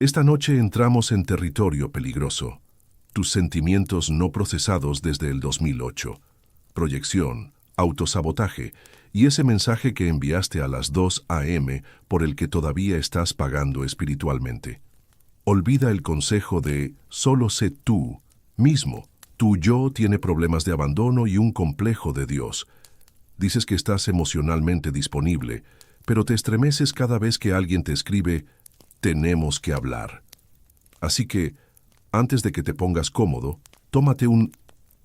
Esta noche entramos en territorio peligroso. Tus sentimientos no procesados desde el 2008. Proyección, autosabotaje y ese mensaje que enviaste a las 2 a.m. por el que todavía estás pagando espiritualmente. Olvida el consejo de solo sé tú mismo. Tu yo tiene problemas de abandono y un complejo de Dios. Dices que estás emocionalmente disponible, pero te estremeces cada vez que alguien te escribe, tenemos que hablar. Así que, antes de que te pongas cómodo, tómate un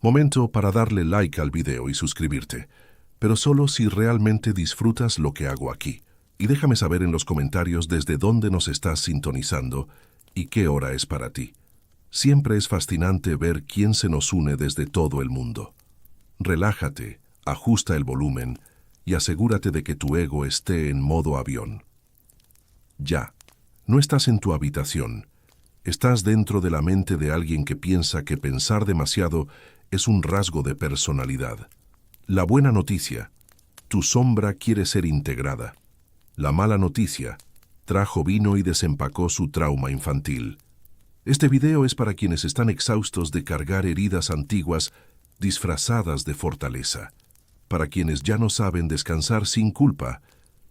momento para darle like al video y suscribirte, pero solo si realmente disfrutas lo que hago aquí. Y déjame saber en los comentarios desde dónde nos estás sintonizando y qué hora es para ti. Siempre es fascinante ver quién se nos une desde todo el mundo. Relájate, ajusta el volumen y asegúrate de que tu ego esté en modo avión. Ya, no estás en tu habitación. Estás dentro de la mente de alguien que piensa que pensar demasiado es un rasgo de personalidad. La buena noticia, tu sombra quiere ser integrada. La mala noticia, trajo vino y desempacó su trauma infantil. Este video es para quienes están exhaustos de cargar heridas antiguas disfrazadas de fortaleza, para quienes ya no saben descansar sin culpa,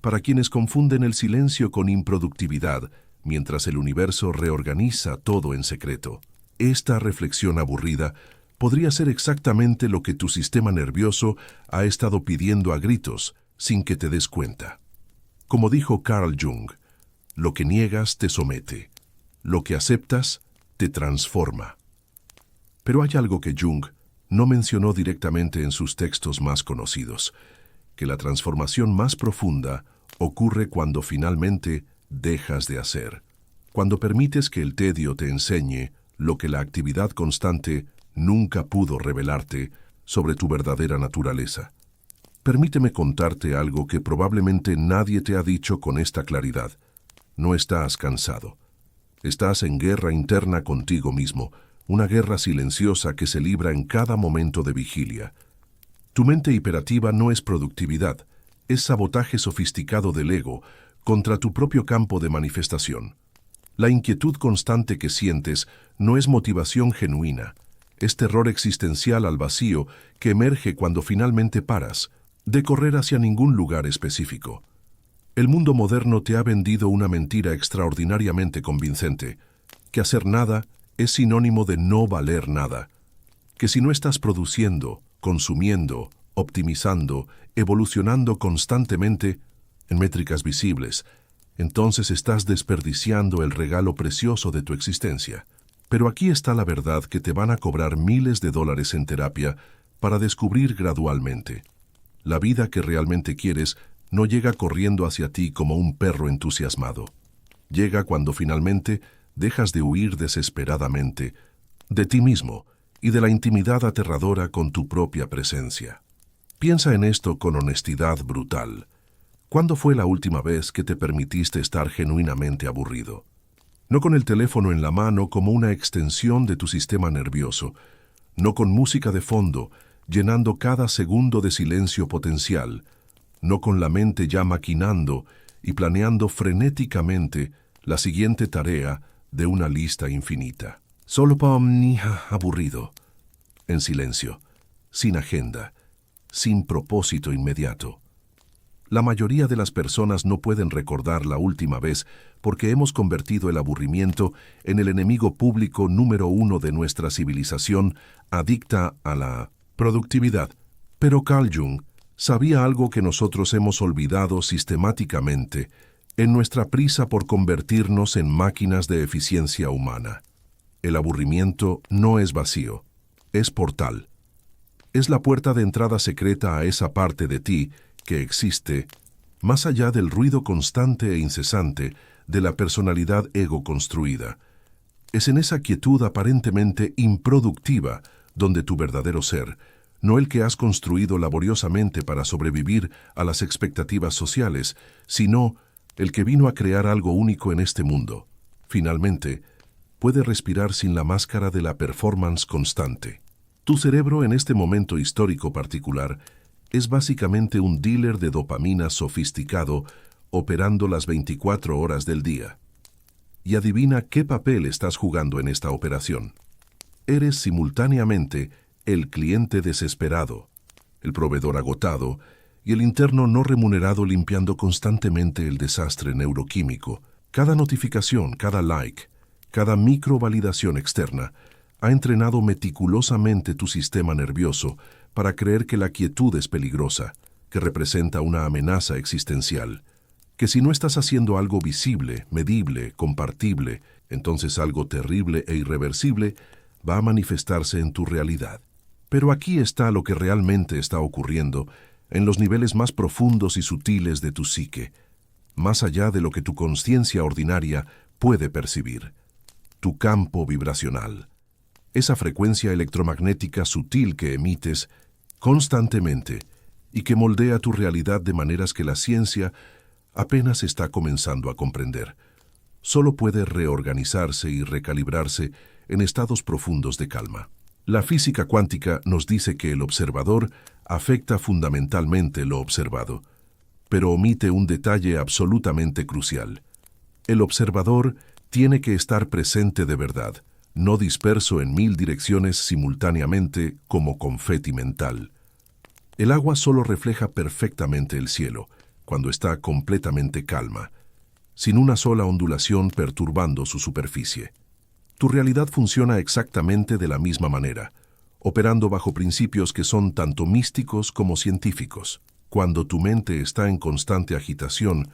para quienes confunden el silencio con improductividad, mientras el universo reorganiza todo en secreto. Esta reflexión aburrida podría ser exactamente lo que tu sistema nervioso ha estado pidiendo a gritos, sin que te des cuenta. Como dijo Carl Jung, lo que niegas te somete, lo que aceptas te transforma. Pero hay algo que Jung no mencionó directamente en sus textos más conocidos, que la transformación más profunda ocurre cuando finalmente dejas de hacer, cuando permites que el tedio te enseñe lo que la actividad constante nunca pudo revelarte sobre tu verdadera naturaleza. Permíteme contarte algo que probablemente nadie te ha dicho con esta claridad. No estás cansado. Estás en guerra interna contigo mismo, una guerra silenciosa que se libra en cada momento de vigilia. Tu mente hiperativa no es productividad, es sabotaje sofisticado del ego contra tu propio campo de manifestación. La inquietud constante que sientes no es motivación genuina, es terror existencial al vacío que emerge cuando finalmente paras de correr hacia ningún lugar específico. El mundo moderno te ha vendido una mentira extraordinariamente convincente, que hacer nada es sinónimo de no valer nada, que si no estás produciendo, consumiendo, optimizando, evolucionando constantemente en métricas visibles, entonces estás desperdiciando el regalo precioso de tu existencia. Pero aquí está la verdad que te van a cobrar miles de dólares en terapia para descubrir gradualmente. La vida que realmente quieres no llega corriendo hacia ti como un perro entusiasmado. Llega cuando finalmente dejas de huir desesperadamente de ti mismo y de la intimidad aterradora con tu propia presencia. Piensa en esto con honestidad brutal. ¿Cuándo fue la última vez que te permitiste estar genuinamente aburrido? No con el teléfono en la mano como una extensión de tu sistema nervioso, no con música de fondo, llenando cada segundo de silencio potencial, no con la mente ya maquinando y planeando frenéticamente la siguiente tarea de una lista infinita. Solo aburrido, en silencio, sin agenda, sin propósito inmediato. La mayoría de las personas no pueden recordar la última vez porque hemos convertido el aburrimiento en el enemigo público número 1 de nuestra civilización adicta a la productividad. Pero Carl Jung sabía algo que nosotros hemos olvidado sistemáticamente en nuestra prisa por convertirnos en máquinas de eficiencia humana. El aburrimiento no es vacío, es portal. Es la puerta de entrada secreta a esa parte de ti que existe más allá del ruido constante e incesante de la personalidad ego construida. Es en esa quietud aparentemente improductiva donde tu verdadero ser, no el que has construido laboriosamente para sobrevivir a las expectativas sociales, sino el que vino a crear algo único en este mundo, finalmente, puede respirar sin la máscara de la performance constante. Tu cerebro en este momento histórico particular es básicamente un dealer de dopamina sofisticado operando las 24 horas del día. y adivina qué papel estás jugando en esta operación. Eres simultáneamente el cliente desesperado, el proveedor agotado y el interno no remunerado limpiando constantemente el desastre neuroquímico. Cada notificación, cada like, cada microvalidación externa ha entrenado meticulosamente tu sistema nervioso para creer que la quietud es peligrosa, que representa una amenaza existencial, que si no estás haciendo algo visible, medible, compartible, entonces algo terrible e irreversible va a manifestarse en tu realidad. Pero aquí está lo que realmente está ocurriendo en los niveles más profundos y sutiles de tu psique, más allá de lo que tu conciencia ordinaria puede percibir. Tu campo vibracional, esa frecuencia electromagnética sutil que emites constantemente y que moldea tu realidad de maneras que la ciencia apenas está comenzando a comprender. Solo puede reorganizarse y recalibrarse en estados profundos de calma. La física cuántica nos dice que el observador afecta fundamentalmente lo observado, pero omite un detalle absolutamente crucial. El observador tiene que estar presente de verdad, no disperso en 1000 direcciones simultáneamente como confeti mental. El agua solo refleja perfectamente el cielo, cuando está completamente calma, sin una sola ondulación perturbando su superficie. Tu realidad funciona exactamente de la misma manera, operando bajo principios que son tanto místicos como científicos. Cuando tu mente está en constante agitación,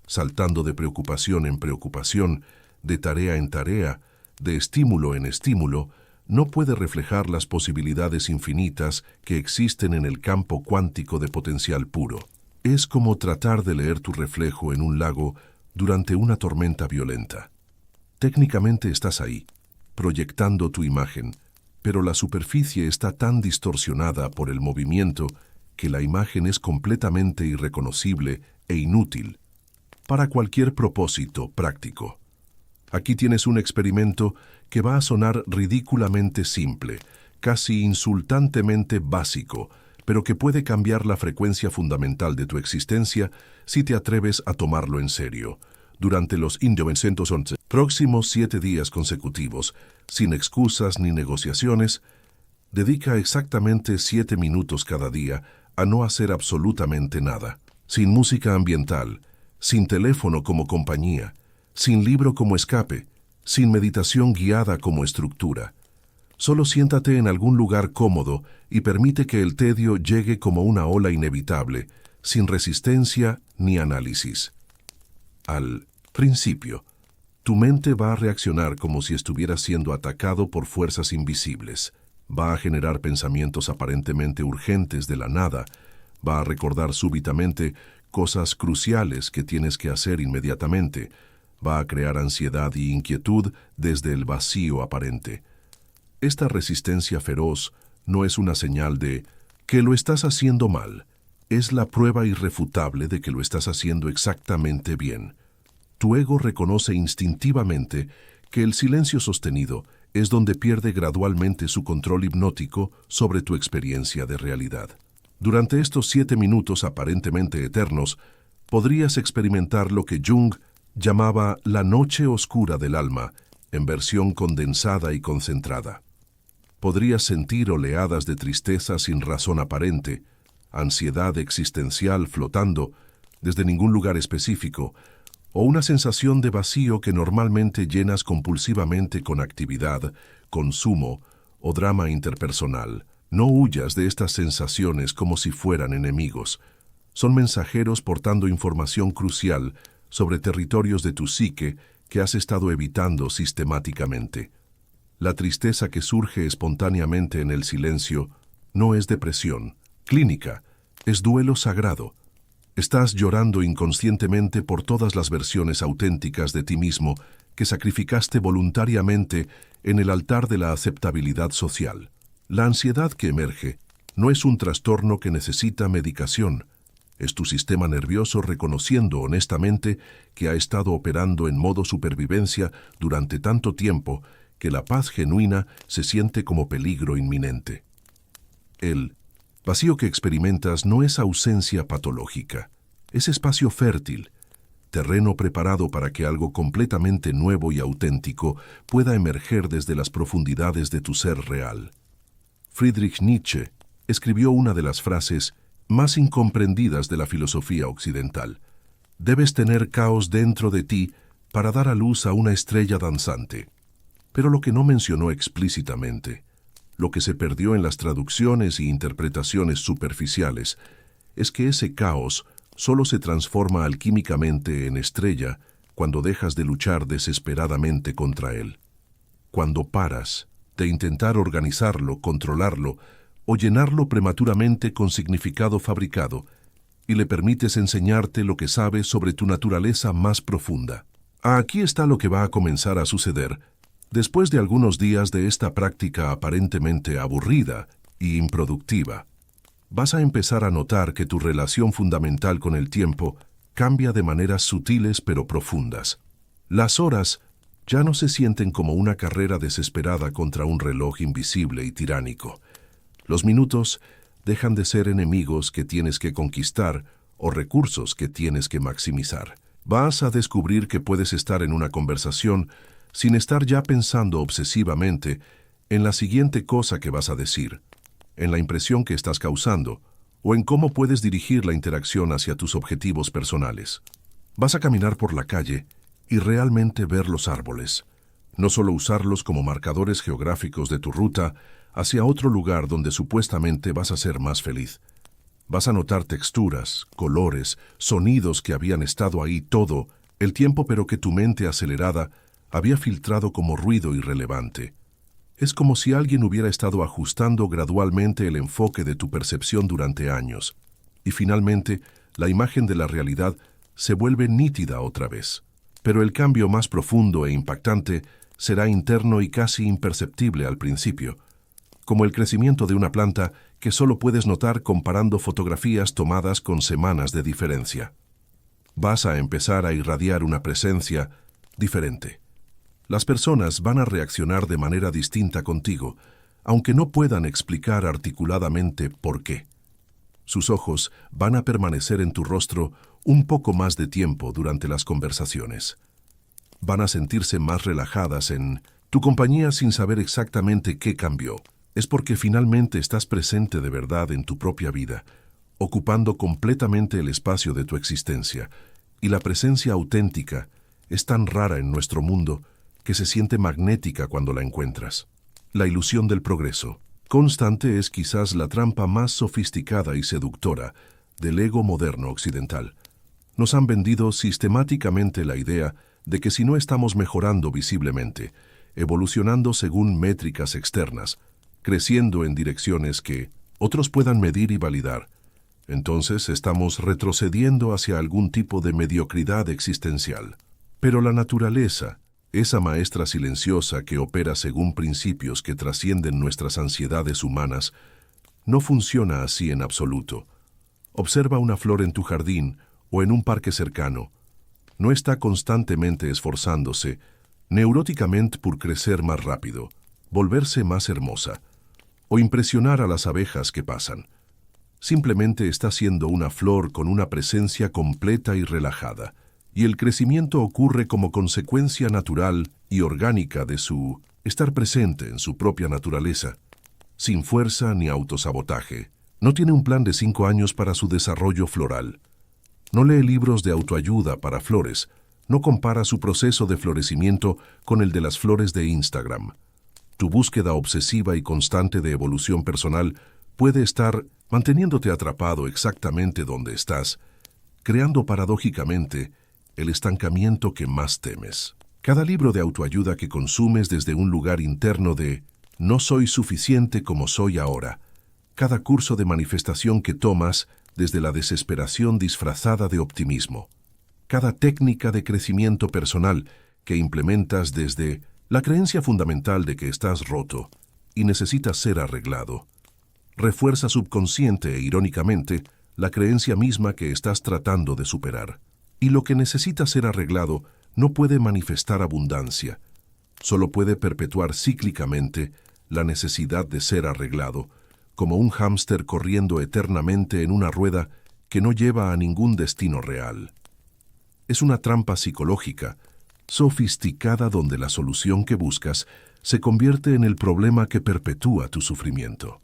saltando de preocupación en preocupación, de tarea en tarea, de estímulo en estímulo, no puede reflejar las posibilidades infinitas que existen en el campo cuántico de potencial puro. Es como tratar de leer tu reflejo en un lago durante una tormenta violenta. Técnicamente estás ahí, proyectando tu imagen, pero la superficie está tan distorsionada por el movimiento que la imagen es completamente irreconocible e inútil para cualquier propósito práctico. Aquí tienes un experimento que va a sonar ridículamente simple, casi insultantemente básico, pero que puede cambiar la frecuencia fundamental de tu existencia si te atreves a tomarlo en serio. Durante los 911 próximos 7 días consecutivos, sin excusas ni negociaciones, dedica exactamente 7 minutos cada día a no hacer absolutamente nada, sin música ambiental, sin teléfono como compañía, sin libro como escape, sin meditación guiada como estructura. Solo siéntate en algún lugar cómodo y permite que el tedio llegue como una ola inevitable, sin resistencia ni análisis. Al principio, tu mente va a reaccionar como si estuviera siendo atacado por fuerzas invisibles. Va a generar pensamientos aparentemente urgentes de la nada. Va a recordar súbitamente cosas cruciales que tienes que hacer inmediatamente. Va a crear ansiedad y inquietud desde el vacío aparente. Esta resistencia feroz no es una señal de que lo estás haciendo mal. Es la prueba irrefutable de que lo estás haciendo exactamente bien. Tu ego reconoce instintivamente que el silencio sostenido es donde pierde gradualmente su control hipnótico sobre tu experiencia de realidad. Durante estos 7 minutos aparentemente eternos, podrías experimentar lo que Jung llamaba la noche oscura del alma, en versión condensada y concentrada. Podrías sentir oleadas de tristeza sin razón aparente, ansiedad existencial flotando desde ningún lugar específico, o una sensación de vacío que normalmente llenas compulsivamente con actividad, consumo o drama interpersonal. No huyas de estas sensaciones como si fueran enemigos. Son mensajeros portando información crucial sobre territorios de tu psique que has estado evitando sistemáticamente. La tristeza que surge espontáneamente en el silencio no es depresión clínica, es duelo sagrado. Estás llorando inconscientemente por todas las versiones auténticas de ti mismo que sacrificaste voluntariamente en el altar de la aceptabilidad social. La ansiedad que emerge no es un trastorno que necesita medicación. Es tu sistema nervioso reconociendo honestamente que ha estado operando en modo supervivencia durante tanto tiempo que la paz genuina se siente como peligro inminente. El vacío que experimentas no es ausencia patológica, es espacio fértil. terreno preparado para que algo completamente nuevo y auténtico pueda emerger desde las profundidades de tu ser real. Friedrich Nietzsche escribió una de las frases más incomprendidas de la filosofía occidental. Debes tener caos dentro de ti para dar a luz a una estrella danzante. Pero lo que no mencionó explícitamente, lo que se perdió en las traducciones y interpretaciones superficiales, es que ese caos solo se transforma alquímicamente en estrella cuando dejas de luchar desesperadamente contra él. Cuando paras de intentar organizarlo, controlarlo o llenarlo prematuramente con significado fabricado y le permites enseñarte lo que sabes sobre tu naturaleza más profunda. Aquí está lo que va a comenzar a suceder después de algunos días de esta práctica aparentemente aburrida y improductiva. Vas a empezar a notar que tu relación fundamental con el tiempo cambia de maneras sutiles pero profundas. Las horas ya no se sienten como una carrera desesperada contra un reloj invisible y tiránico. Los minutos dejan de ser enemigos que tienes que conquistar o recursos que tienes que maximizar. Vas a descubrir que puedes estar en una conversación sin estar ya pensando obsesivamente en la siguiente cosa que vas a decir, en la impresión que estás causando o en cómo puedes dirigir la interacción hacia tus objetivos personales. Vas a caminar por la calle y realmente ver los árboles, no solo usarlos como marcadores geográficos de tu ruta hacia otro lugar donde supuestamente vas a ser más feliz. Vas a notar texturas, colores, sonidos que habían estado ahí todo el tiempo pero que tu mente acelerada había filtrado como ruido irrelevante. Es como si alguien hubiera estado ajustando gradualmente el enfoque de tu percepción durante años, y finalmente la imagen de la realidad se vuelve nítida otra vez. Pero el cambio más profundo e impactante será interno y casi imperceptible al principio, como el crecimiento de una planta que solo puedes notar comparando fotografías tomadas con semanas de diferencia. Vas a empezar a irradiar una presencia diferente. Las personas van a reaccionar de manera distinta contigo, aunque no puedan explicar articuladamente por qué. Sus ojos van a permanecer en tu rostro un poco más de tiempo durante las conversaciones. Van a sentirse más relajadas en tu compañía sin saber exactamente qué cambió. Es porque finalmente estás presente de verdad en tu propia vida, ocupando completamente el espacio de tu existencia, y la presencia auténtica es tan rara en nuestro mundo que se siente magnética cuando la encuentras. La ilusión del progreso constante es quizás la trampa más sofisticada y seductora del ego moderno occidental. Nos han vendido sistemáticamente la idea de que si no estamos mejorando visiblemente, evolucionando según métricas externas, creciendo en direcciones que otros puedan medir y validar, entonces estamos retrocediendo hacia algún tipo de mediocridad existencial. Pero la naturaleza, esa maestra silenciosa que opera según principios que trascienden nuestras ansiedades humanas, no funciona así en absoluto. Observa una flor en tu jardín o en un parque cercano. No está constantemente esforzándose, neuróticamente por crecer más rápido, volverse más hermosa, o impresionar a las abejas que pasan. Simplemente está siendo una flor con una presencia completa y relajada, y el crecimiento ocurre como consecuencia natural y orgánica de su estar presente en su propia naturaleza, sin fuerza ni autosabotaje. No tiene un plan de 5 años para su desarrollo floral. No lee libros de autoayuda para flores. No compara su proceso de florecimiento con el de las flores de Instagram. Tu búsqueda obsesiva y constante de evolución personal puede estar manteniéndote atrapado exactamente donde estás, creando paradójicamente el estancamiento que más temes. Cada libro de autoayuda que consumes desde un lugar interno de «no soy suficiente como soy ahora», cada curso de manifestación que tomas desde la desesperación disfrazada de optimismo, cada técnica de crecimiento personal que implementas desde la creencia fundamental de que estás roto y necesitas ser arreglado, refuerza subconsciente e irónicamente la creencia misma que estás tratando de superar. Y lo que necesita ser arreglado no puede manifestar abundancia, solo puede perpetuar cíclicamente la necesidad de ser arreglado, como un hámster corriendo eternamente en una rueda que no lleva a ningún destino real. Es una trampa psicológica, sofisticada donde la solución que buscas se convierte en el problema que perpetúa tu sufrimiento.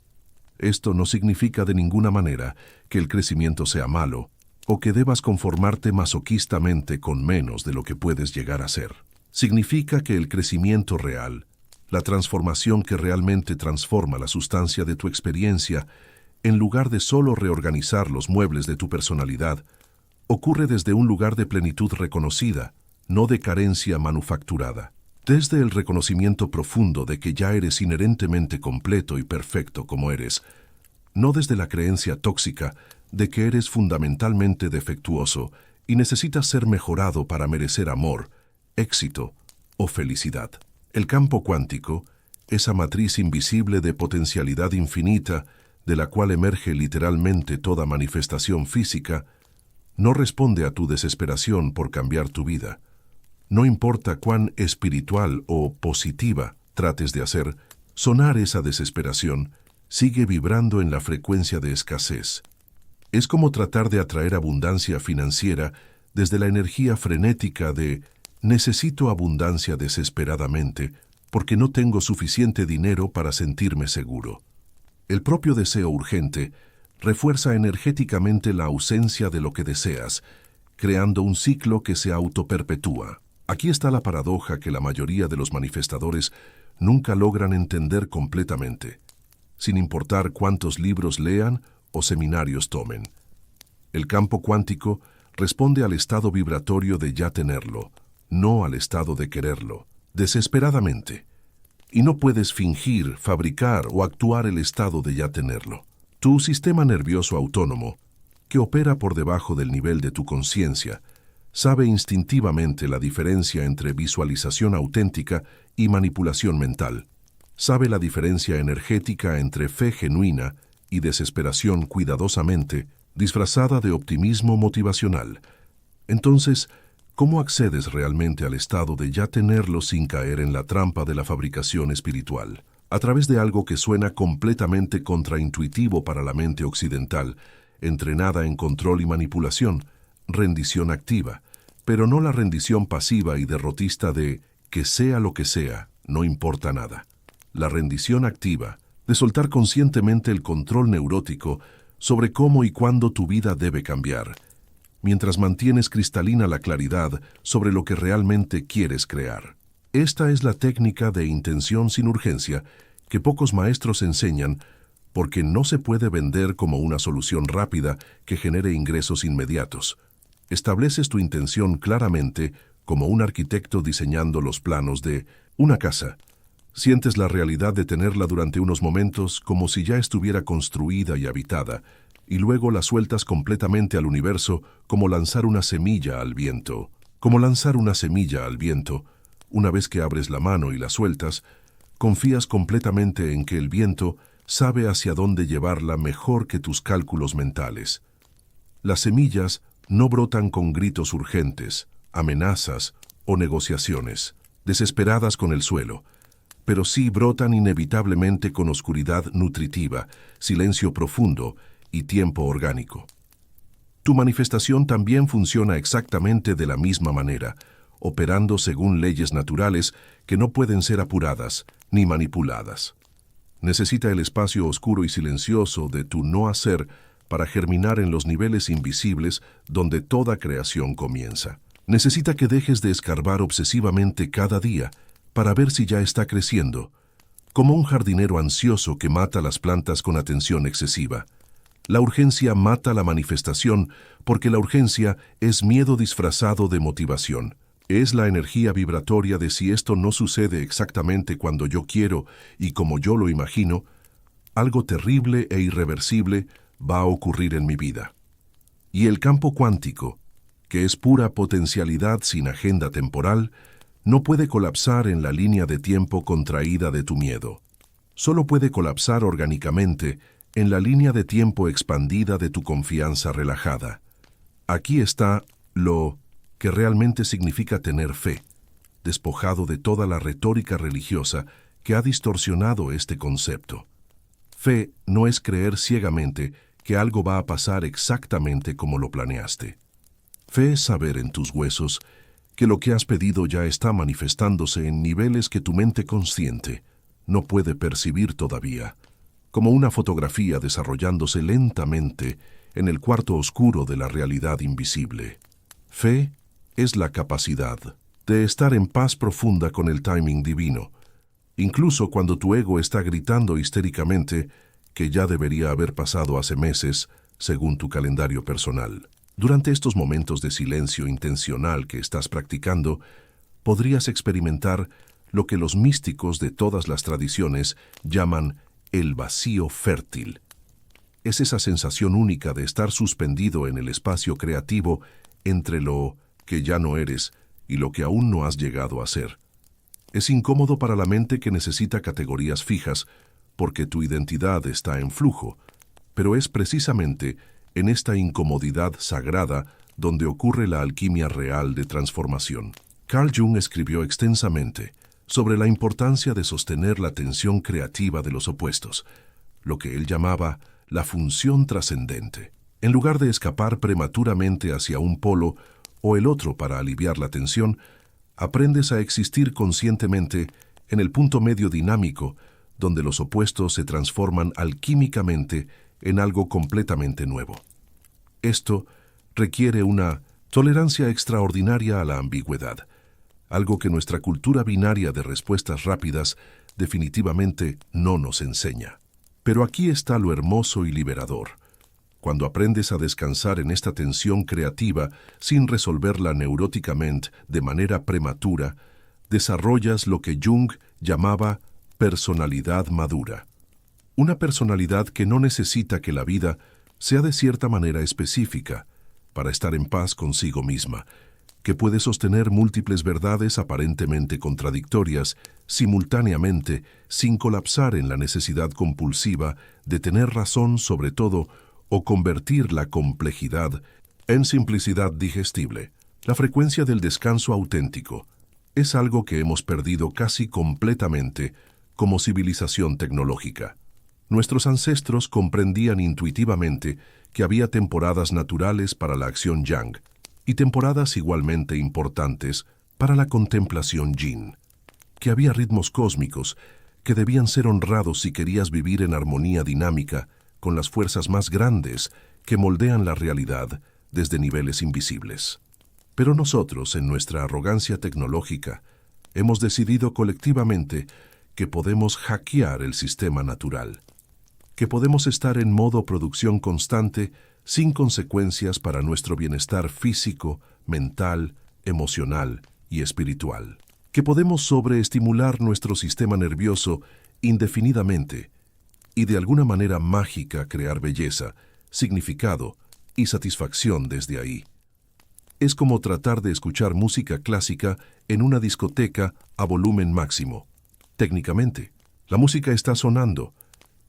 Esto no significa de ninguna manera que el crecimiento sea malo o que debas conformarte masoquistamente con menos de lo que puedes llegar a ser. Significa que el crecimiento real, la transformación que realmente transforma la sustancia de tu experiencia, en lugar de solo reorganizar los muebles de tu personalidad, ocurre desde un lugar de plenitud reconocida, no de carencia manufacturada. Desde el reconocimiento profundo de que ya eres inherentemente completo y perfecto como eres, no desde la creencia tóxica de que eres fundamentalmente defectuoso y necesitas ser mejorado para merecer amor, éxito o felicidad. El campo cuántico, esa matriz invisible de potencialidad infinita de la cual emerge literalmente toda manifestación física, no responde a tu desesperación por cambiar tu vida. No importa cuán espiritual o positiva trates de hacer, sonar esa desesperación sigue vibrando en la frecuencia de escasez. Es como tratar de atraer abundancia financiera desde la energía frenética de necesito abundancia desesperadamente porque no tengo suficiente dinero para sentirme seguro. El propio deseo urgente refuerza energéticamente la ausencia de lo que deseas, creando un ciclo que se autoperpetúa. Aquí está la paradoja que la mayoría de los manifestadores nunca logran entender completamente, sin importar cuántos libros lean o seminarios tomen. El campo cuántico responde al estado vibratorio de ya tenerlo, no al estado de quererlo, desesperadamente. Y no puedes fingir, fabricar o actuar el estado de ya tenerlo. Tu sistema nervioso autónomo, que opera por debajo del nivel de tu conciencia, sabe instintivamente la diferencia entre visualización auténtica y manipulación mental. Sabe la diferencia energética entre fe genuina y desesperación cuidadosamente disfrazada de optimismo motivacional. Entonces, ¿cómo accedes realmente al estado de ya tenerlo sin caer en la trampa de la fabricación espiritual? A través de algo que suena completamente contraintuitivo para la mente occidental, entrenada en control y manipulación, rendición activa, pero no la rendición pasiva y derrotista de que sea lo que sea, no importa nada. La rendición activa, de soltar conscientemente el control neurótico sobre cómo y cuándo tu vida debe cambiar, mientras mantienes cristalina la claridad sobre lo que realmente quieres crear. Esta es la técnica de intención sin urgencia que pocos maestros enseñan porque no se puede vender como una solución rápida que genere ingresos inmediatos. Estableces tu intención claramente como un arquitecto diseñando los planos de una casa. Sientes la realidad de tenerla durante unos momentos como si ya estuviera construida y habitada, y luego la sueltas completamente al universo como lanzar una semilla al viento. Como lanzar una semilla al viento, una vez que abres la mano y la sueltas, confías completamente en que el viento sabe hacia dónde llevarla mejor que tus cálculos mentales. Las semillas no brotan con gritos urgentes, amenazas o negociaciones, desesperadas con el suelo, pero sí brotan inevitablemente con oscuridad nutritiva, silencio profundo y tiempo orgánico. Tu manifestación también funciona exactamente de la misma manera, operando según leyes naturales que no pueden ser apuradas ni manipuladas. Necesita el espacio oscuro y silencioso de tu no hacer para germinar en los niveles invisibles donde toda creación comienza. Necesita que dejes de escarbar obsesivamente cada día para ver si ya está creciendo, como un jardinero ansioso que mata las plantas con atención excesiva. La urgencia mata la manifestación porque la urgencia es miedo disfrazado de motivación. Es la energía vibratoria de si esto no sucede exactamente cuando yo quiero y como yo lo imagino, algo terrible e irreversible va a ocurrir en mi vida. Y el campo cuántico, que es pura potencialidad sin agenda temporal, no puede colapsar en la línea de tiempo contraída de tu miedo. Solo puede colapsar orgánicamente en la línea de tiempo expandida de tu confianza relajada. Aquí está lo que realmente significa tener fe, despojado de toda la retórica religiosa que ha distorsionado este concepto. Fe no es creer ciegamente que algo va a pasar exactamente como lo planeaste. Fe es saber en tus huesos que lo que has pedido ya está manifestándose en niveles que tu mente consciente no puede percibir todavía, como una fotografía desarrollándose lentamente en el cuarto oscuro de la realidad invisible. Fe es la capacidad de estar en paz profunda con el timing divino, incluso cuando tu ego está gritando histéricamente que ya debería haber pasado hace meses, según tu calendario personal. Durante estos momentos de silencio intencional que estás practicando, podrías experimentar lo que los místicos de todas las tradiciones llaman el vacío fértil. Es esa sensación única de estar suspendido en el espacio creativo entre lo que ya no eres y lo que aún no has llegado a ser. Es incómodo para la mente que necesita categorías fijas, porque tu identidad está en flujo, pero es precisamente en esta incomodidad sagrada donde ocurre la alquimia real de transformación. Carl Jung escribió extensamente sobre la importancia de sostener la tensión creativa de los opuestos, lo que él llamaba la función trascendente. En lugar de escapar prematuramente hacia un polo o el otro para aliviar la tensión, aprendes a existir conscientemente en el punto medio dinámico, donde los opuestos se transforman alquímicamente en algo completamente nuevo. Esto requiere una tolerancia extraordinaria a la ambigüedad, algo que nuestra cultura binaria de respuestas rápidas definitivamente no nos enseña. Pero aquí está lo hermoso y liberador. Cuando aprendes a descansar en esta tensión creativa sin resolverla neuróticamente de manera prematura, desarrollas lo que Jung llamaba personalidad madura. Una personalidad que no necesita que la vida sea de cierta manera específica para estar en paz consigo misma, que puede sostener múltiples verdades aparentemente contradictorias simultáneamente sin colapsar en la necesidad compulsiva de tener razón sobre todo o convertir la complejidad en simplicidad digestible. La frecuencia del descanso auténtico es algo que hemos perdido casi completamente como civilización tecnológica. Nuestros ancestros comprendían intuitivamente que había temporadas naturales para la acción yang y temporadas igualmente importantes para la contemplación yin, que había ritmos cósmicos que debían ser honrados si querías vivir en armonía dinámica con las fuerzas más grandes que moldean la realidad desde niveles invisibles. Pero nosotros, en nuestra arrogancia tecnológica, hemos decidido colectivamente que podemos hackear el sistema natural, que podemos estar en modo producción constante sin consecuencias para nuestro bienestar físico, mental, emocional y espiritual, que podemos sobreestimular nuestro sistema nervioso indefinidamente y de alguna manera mágica crear belleza, significado y satisfacción desde ahí. Es como tratar de escuchar música clásica en una discoteca a volumen máximo. Técnicamente, la música está sonando,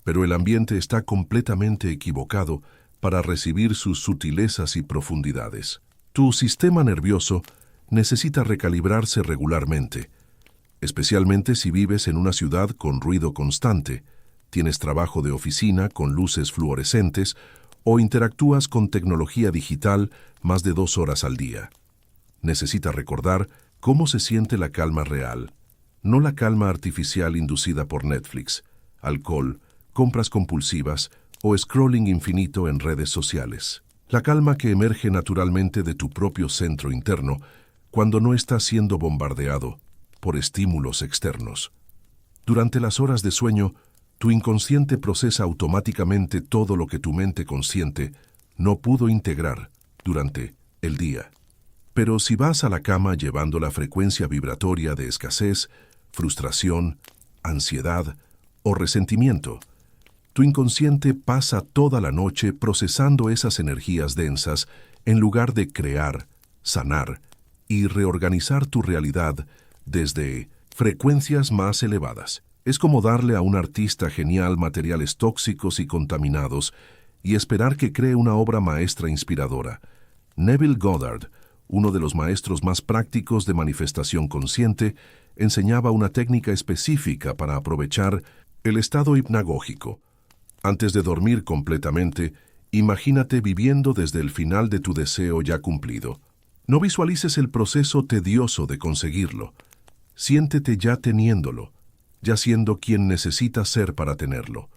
pero el ambiente está completamente equivocado para recibir sus sutilezas y profundidades. Tu sistema nervioso necesita recalibrarse regularmente, especialmente si vives en una ciudad con ruido constante, tienes trabajo de oficina con luces fluorescentes o interactúas con tecnología digital más de 2 horas al día. Necesita recordar cómo se siente la calma real, no la calma artificial inducida por Netflix, alcohol, compras compulsivas o scrolling infinito en redes sociales. La calma que emerge naturalmente de tu propio centro interno cuando no estás siendo bombardeado por estímulos externos. Durante las horas de sueño, tu inconsciente procesa automáticamente todo lo que tu mente consciente no pudo integrar durante el día. Pero si vas a la cama llevando la frecuencia vibratoria de escasez, frustración, ansiedad o resentimiento, tu inconsciente pasa toda la noche procesando esas energías densas en lugar de crear, sanar y reorganizar tu realidad desde frecuencias más elevadas. Es como darle a un artista genial materiales tóxicos y contaminados y esperar que cree una obra maestra inspiradora. Neville Goddard, uno de los maestros más prácticos de manifestación consciente, enseñaba una técnica específica para aprovechar el estado hipnagógico. Antes de dormir completamente, imagínate viviendo desde el final de tu deseo ya cumplido, No visualices el proceso tedioso de conseguirlo. Siéntete ya teniéndolo, ya siendo quien necesitas ser para tenerlo.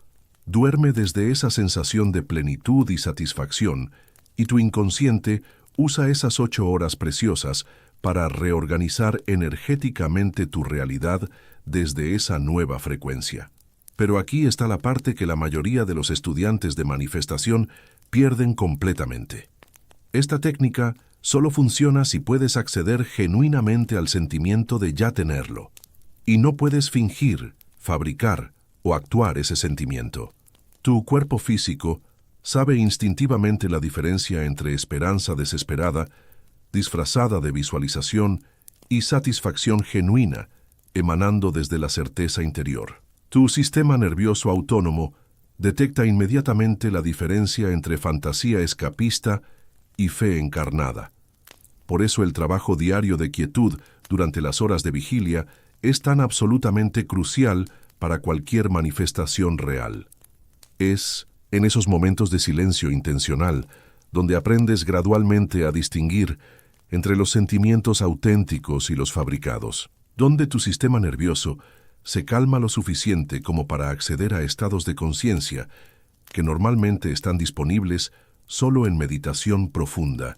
Duerme desde esa sensación de plenitud y satisfacción, y tu inconsciente usa esas 8 horas preciosas para reorganizar energéticamente tu realidad desde esa nueva frecuencia. Pero aquí está la parte que la mayoría de los estudiantes de manifestación pierden completamente. Esta técnica solo funciona si puedes acceder genuinamente al sentimiento de ya tenerlo. Y no puedes fingir, fabricar o actuar ese sentimiento. Tu cuerpo físico sabe instintivamente la diferencia entre esperanza desesperada, disfrazada de visualización, y satisfacción genuina, emanando desde la certeza interior. Tu sistema nervioso autónomo detecta inmediatamente la diferencia entre fantasía escapista y fe encarnada. Por eso el trabajo diario de quietud durante las horas de vigilia es tan absolutamente crucial para cualquier manifestación real. Es en esos momentos de silencio intencional donde aprendes gradualmente a distinguir entre los sentimientos auténticos y los fabricados, donde tu sistema nervioso se calma lo suficiente como para acceder a estados de conciencia que normalmente están disponibles solo en meditación profunda,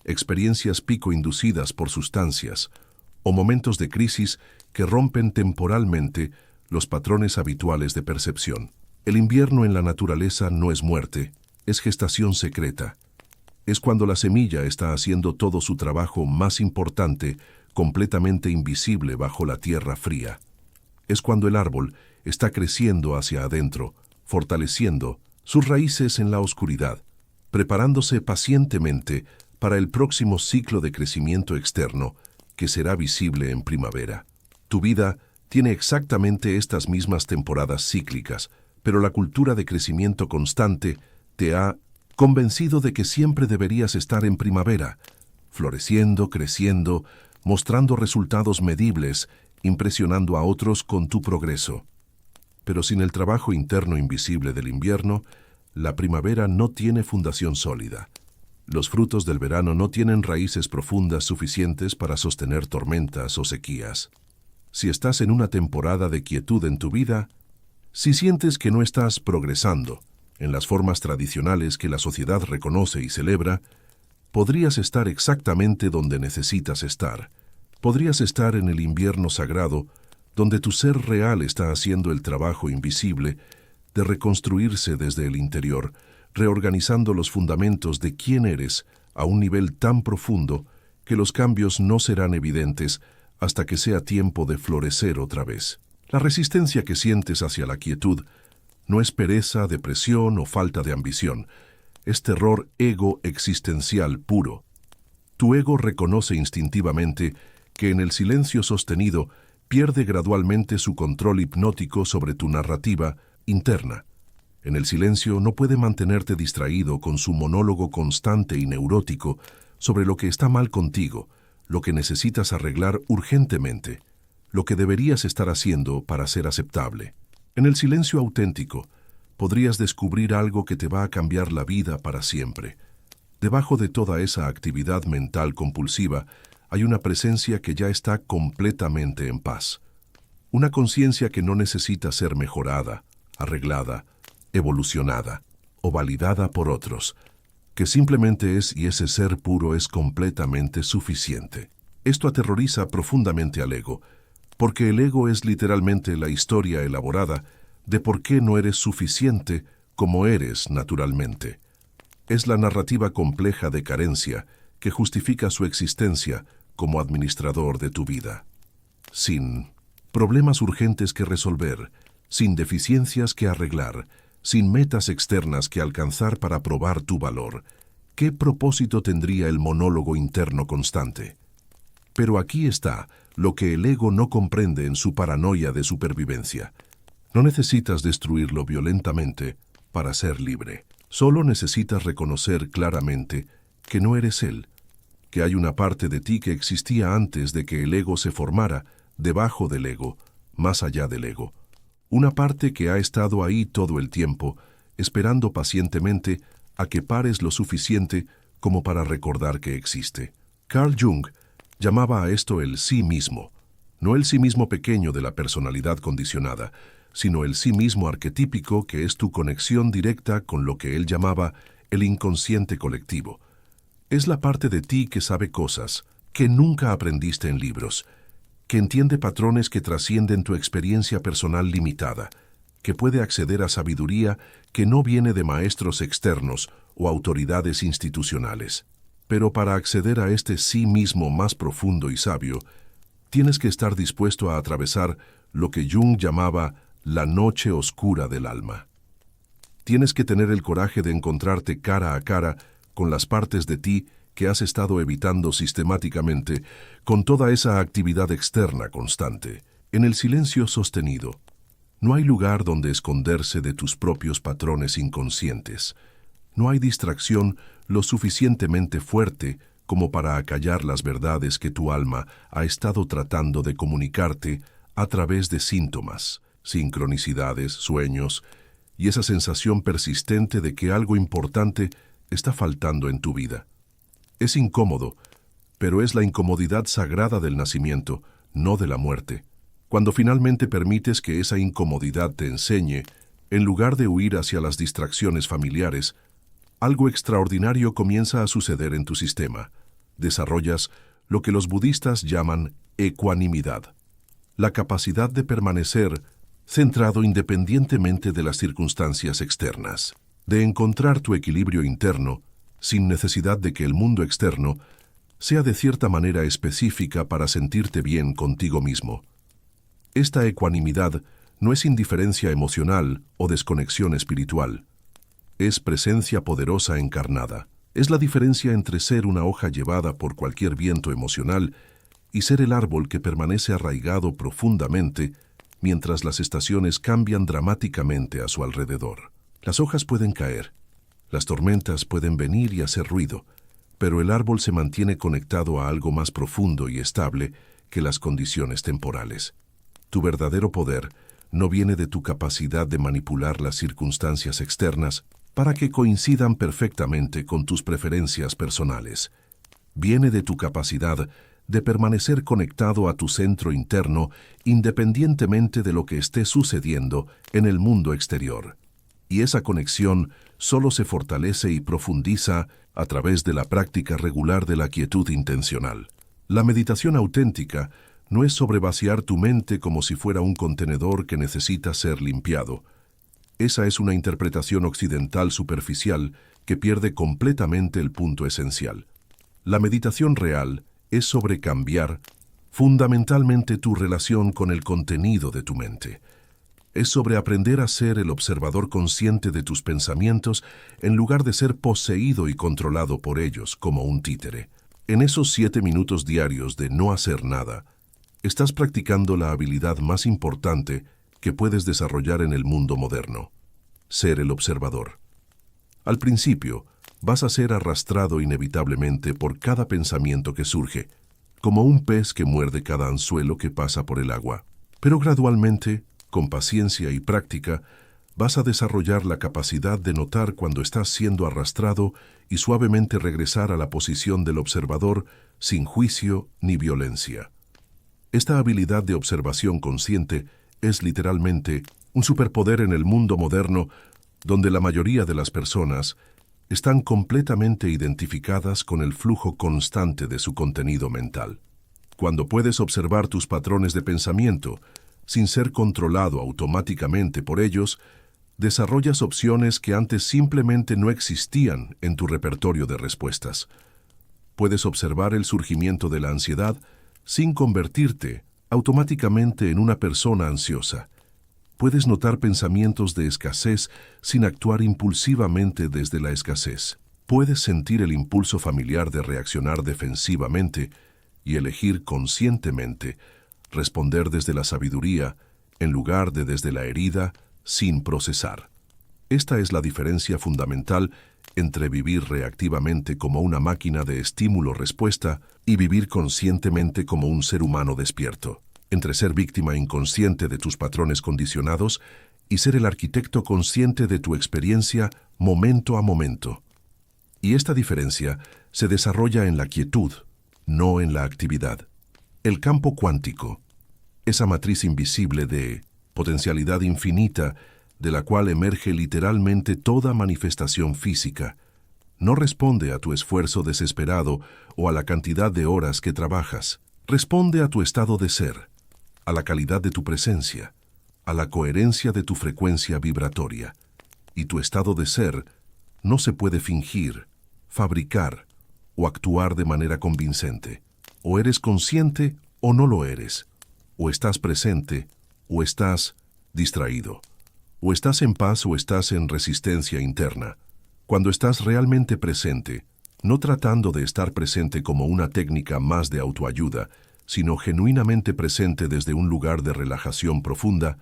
experiencias pico inducidas por sustancias o momentos de crisis que rompen temporalmente los patrones habituales de percepción. El invierno en la naturaleza no es muerte, es gestación secreta. Es cuando la semilla está haciendo todo su trabajo más importante, completamente invisible bajo la tierra fría. Es cuando el árbol está creciendo hacia adentro, fortaleciendo sus raíces en la oscuridad, preparándose pacientemente para el próximo ciclo de crecimiento externo que será visible en primavera. Tu vida tiene exactamente estas mismas temporadas cíclicas, pero la cultura de crecimiento constante te ha convencido de que siempre deberías estar en primavera, floreciendo, creciendo, mostrando resultados medibles, impresionando a otros con tu progreso. Pero sin el trabajo interno invisible del invierno, la primavera no tiene fundación sólida. Los frutos del verano no tienen raíces profundas suficientes para sostener tormentas o sequías. Si estás en una temporada de quietud en tu vida, si sientes que no estás progresando en las formas tradicionales que la sociedad reconoce y celebra, podrías estar exactamente donde necesitas estar. Podrías estar en el invierno sagrado, donde tu ser real está haciendo el trabajo invisible de reconstruirse desde el interior, reorganizando los fundamentos de quién eres a un nivel tan profundo que los cambios no serán evidentes hasta que sea tiempo de florecer otra vez. La resistencia que sientes hacia la quietud no es pereza, depresión o falta de ambición, es terror ego existencial puro. Tu ego reconoce instintivamente que en el silencio sostenido pierde gradualmente su control hipnótico sobre tu narrativa interna. En el silencio no puede mantenerte distraído con su monólogo constante y neurótico sobre lo que está mal contigo, lo que necesitas arreglar urgentemente, lo que deberías estar haciendo para ser aceptable. En el silencio auténtico, podrías descubrir algo que te va a cambiar la vida para siempre. Debajo de toda esa actividad mental compulsiva, hay una presencia que ya está completamente en paz. Una conciencia que no necesita ser mejorada, arreglada, evolucionada o validada por otros, que simplemente es y ese ser puro es completamente suficiente. Esto aterroriza profundamente al ego, porque el ego es literalmente la historia elaborada de por qué no eres suficiente como eres naturalmente. Es la narrativa compleja de carencia que justifica su existencia como administrador de tu vida. Sin problemas urgentes que resolver, sin deficiencias que arreglar, sin metas externas que alcanzar para probar tu valor, ¿qué propósito tendría el monólogo interno constante? Pero aquí está lo que el ego no comprende en su paranoia de supervivencia. No necesitas destruirlo violentamente para ser libre. Solo necesitas reconocer claramente que no eres él, que hay una parte de ti que existía antes de que el ego se formara, debajo del ego, más allá del ego. Una parte que ha estado ahí todo el tiempo, esperando pacientemente a que pares lo suficiente como para recordar que existe. Carl Jung llamaba a esto el sí mismo, no el sí mismo pequeño de la personalidad condicionada, sino el sí mismo arquetípico que es tu conexión directa con lo que él llamaba el inconsciente colectivo. Es la parte de ti que sabe cosas que nunca aprendiste en libros, que entiende patrones que trascienden tu experiencia personal limitada, que puede acceder a sabiduría que no viene de maestros externos o autoridades institucionales. Pero para acceder a este sí mismo más profundo y sabio, tienes que estar dispuesto a atravesar lo que Jung llamaba la noche oscura del alma. Tienes que tener el coraje de encontrarte cara a cara con las partes de ti que has estado evitando sistemáticamente con toda esa actividad externa constante, en el silencio sostenido. No hay lugar donde esconderse de tus propios patrones inconscientes. No hay distracción lo suficientemente fuerte como para acallar las verdades que tu alma ha estado tratando de comunicarte a través de síntomas, sincronicidades, sueños y esa sensación persistente de que algo importante está faltando en tu vida. Es incómodo, pero es la incomodidad sagrada del nacimiento, no de la muerte. Cuando finalmente permites que esa incomodidad te enseñe, en lugar de huir hacia las distracciones familiares, algo extraordinario comienza a suceder en tu sistema. Desarrollas lo que los budistas llaman ecuanimidad, la capacidad de permanecer centrado independientemente de las circunstancias externas, de encontrar tu equilibrio interno sin necesidad de que el mundo externo sea de cierta manera específica para sentirte bien contigo mismo. Esta ecuanimidad no es indiferencia emocional o desconexión espiritual. Es presencia poderosa encarnada. Es la diferencia entre ser una hoja llevada por cualquier viento emocional y ser el árbol que permanece arraigado profundamente mientras las estaciones cambian dramáticamente a su alrededor. Las hojas pueden caer, las tormentas pueden venir y hacer ruido, pero el árbol se mantiene conectado a algo más profundo y estable que las condiciones temporales. Tu verdadero poder no viene de tu capacidad de manipular las circunstancias externas para que coincidan perfectamente con tus preferencias personales. Viene de tu capacidad de permanecer conectado a tu centro interno independientemente de lo que esté sucediendo en el mundo exterior. Y esa conexión solo se fortalece y profundiza a través de la práctica regular de la quietud intencional. La meditación auténtica no es sobre vaciar tu mente como si fuera un contenedor que necesita ser limpiado. Esa es una interpretación occidental superficial que pierde completamente el punto esencial. La meditación real es sobre cambiar fundamentalmente tu relación con el contenido de tu mente. Es sobre aprender a ser el observador consciente de tus pensamientos en lugar de ser poseído y controlado por ellos como un títere. En esos 7 minutos diarios de no hacer nada, estás practicando la habilidad más importante que puedes desarrollar en el mundo moderno: ser el observador. Al principio, vas a ser arrastrado inevitablemente por cada pensamiento que surge, como un pez que muerde cada anzuelo que pasa por el agua. Pero gradualmente, con paciencia y práctica, vas a desarrollar la capacidad de notar cuando estás siendo arrastrado y suavemente regresar a la posición del observador sin juicio ni violencia. Esta habilidad de observación consciente es literalmente un superpoder en el mundo moderno donde la mayoría de las personas están completamente identificadas con el flujo constante de su contenido mental. Cuando puedes observar tus patrones de pensamiento sin ser controlado automáticamente por ellos, desarrollas opciones que antes simplemente no existían en tu repertorio de respuestas. Puedes observar el surgimiento de la ansiedad sin convertirte automáticamente en una persona ansiosa. Puedes notar pensamientos de escasez sin actuar impulsivamente desde la escasez. Puedes sentir el impulso familiar de reaccionar defensivamente y elegir conscientemente responder desde la sabiduría en lugar de desde la herida sin procesar. Esta es la diferencia fundamental entre vivir reactivamente como una máquina de estímulo-respuesta y vivir conscientemente como un ser humano despierto, entre ser víctima inconsciente de tus patrones condicionados y ser el arquitecto consciente de tu experiencia momento a momento. Y esta diferencia se desarrolla en la quietud, no en la actividad. El campo cuántico, esa matriz invisible de potencialidad infinita de la cual emerge literalmente toda manifestación física, no responde a tu esfuerzo desesperado o a la cantidad de horas que trabajas. Responde a tu estado de ser, a la calidad de tu presencia, a la coherencia de tu frecuencia vibratoria. Y tu estado de ser no se puede fingir, fabricar o actuar de manera convincente. O eres consciente o no lo eres. O estás presente o estás distraído. O estás en paz o estás en resistencia interna. Cuando estás realmente presente, no tratando de estar presente como una técnica más de autoayuda, sino genuinamente presente desde un lugar de relajación profunda,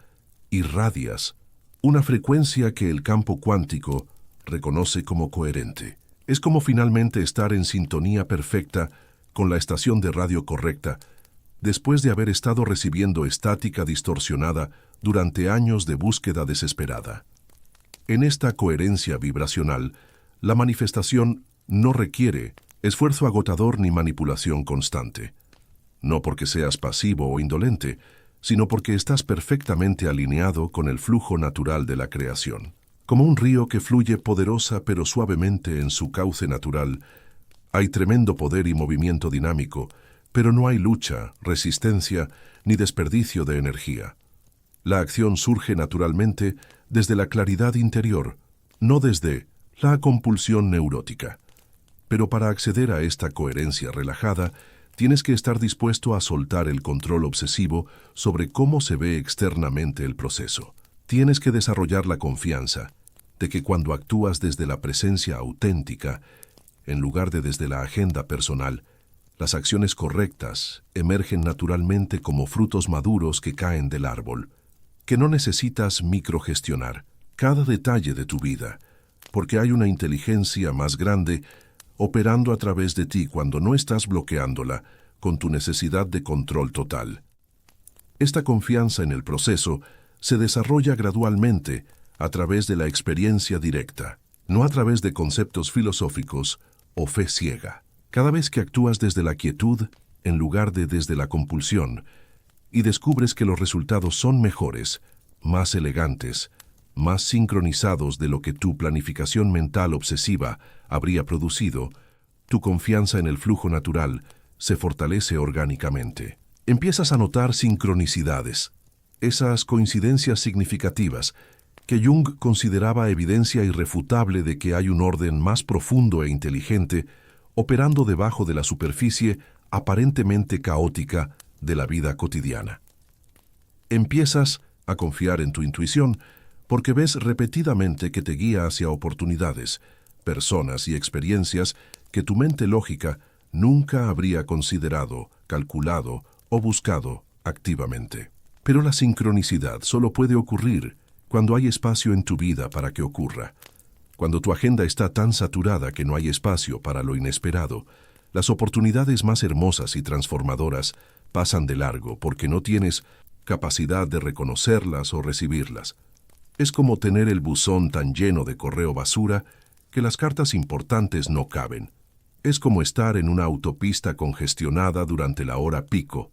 irradias una frecuencia que el campo cuántico reconoce como coherente. Es como finalmente estar en sintonía perfecta con la estación de radio correcta, después de haber estado recibiendo estática distorsionada durante años de búsqueda desesperada. En esta coherencia vibracional, la manifestación no requiere esfuerzo agotador ni manipulación constante. No porque seas pasivo o indolente, sino porque estás perfectamente alineado con el flujo natural de la creación. Como un río que fluye poderosa pero suavemente en su cauce natural, hay tremendo poder y movimiento dinámico, pero no hay lucha, resistencia ni desperdicio de energía. La acción surge naturalmente desde la claridad interior, no desde la compulsión neurótica. Pero para acceder a esta coherencia relajada, tienes que estar dispuesto a soltar el control obsesivo sobre cómo se ve externamente el proceso. Tienes que desarrollar la confianza de que cuando actúas desde la presencia auténtica, en lugar de desde la agenda personal, las acciones correctas emergen naturalmente como frutos maduros que caen del árbol, que no necesitas microgestionar cada detalle de tu vida, porque hay una inteligencia más grande operando a través de ti cuando no estás bloqueándola con tu necesidad de control total. Esta confianza en el proceso se desarrolla gradualmente a través de la experiencia directa, no a través de conceptos filosóficos o fe ciega. Cada vez que actúas desde la quietud, en lugar de desde la compulsión, y descubres que los resultados son mejores, más elegantes, más sincronizados de lo que tu planificación mental obsesiva habría producido, tu confianza en el flujo natural se fortalece orgánicamente. Empiezas a notar sincronicidades, esas coincidencias significativas que Jung consideraba evidencia irrefutable de que hay un orden más profundo e inteligente operando debajo de la superficie aparentemente caótica de la vida cotidiana. Empiezas a confiar en tu intuición porque ves repetidamente que te guía hacia oportunidades, personas y experiencias que tu mente lógica nunca habría considerado, calculado o buscado activamente. Pero la sincronicidad solo puede ocurrir cuando hay espacio en tu vida para que ocurra. Cuando tu agenda está tan saturada que no hay espacio para lo inesperado, las oportunidades más hermosas y transformadoras pasan de largo porque no tienes capacidad de reconocerlas o recibirlas. Es como tener el buzón tan lleno de correo basura que las cartas importantes no caben. Es como estar en una autopista congestionada durante la hora pico.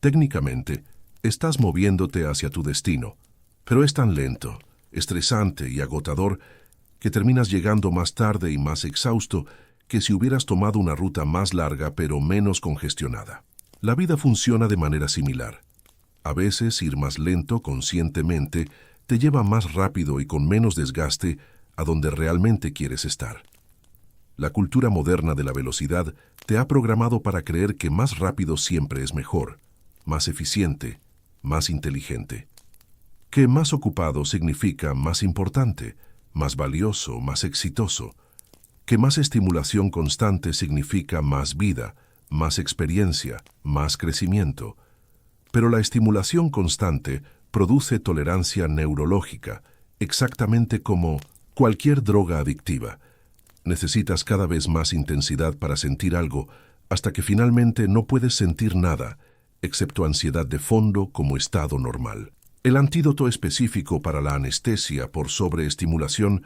Técnicamente, estás moviéndote hacia tu destino, pero es tan lento, estresante y agotador que terminas llegando más tarde y más exhausto que si hubieras tomado una ruta más larga pero menos congestionada. La vida funciona de manera similar. A veces ir más lento conscientemente te lleva más rápido y con menos desgaste a donde realmente quieres estar. La cultura moderna de la velocidad te ha programado para creer que más rápido siempre es mejor, más eficiente, más inteligente. Que más ocupado significa más importante, más valioso, más exitoso. Que más estimulación constante significa más vida, más experiencia, más crecimiento. Pero la estimulación constante produce tolerancia neurológica, exactamente como cualquier droga adictiva. Necesitas cada vez más intensidad para sentir algo, hasta que finalmente no puedes sentir nada, excepto ansiedad de fondo como estado normal. El antídoto específico para la anestesia por sobreestimulación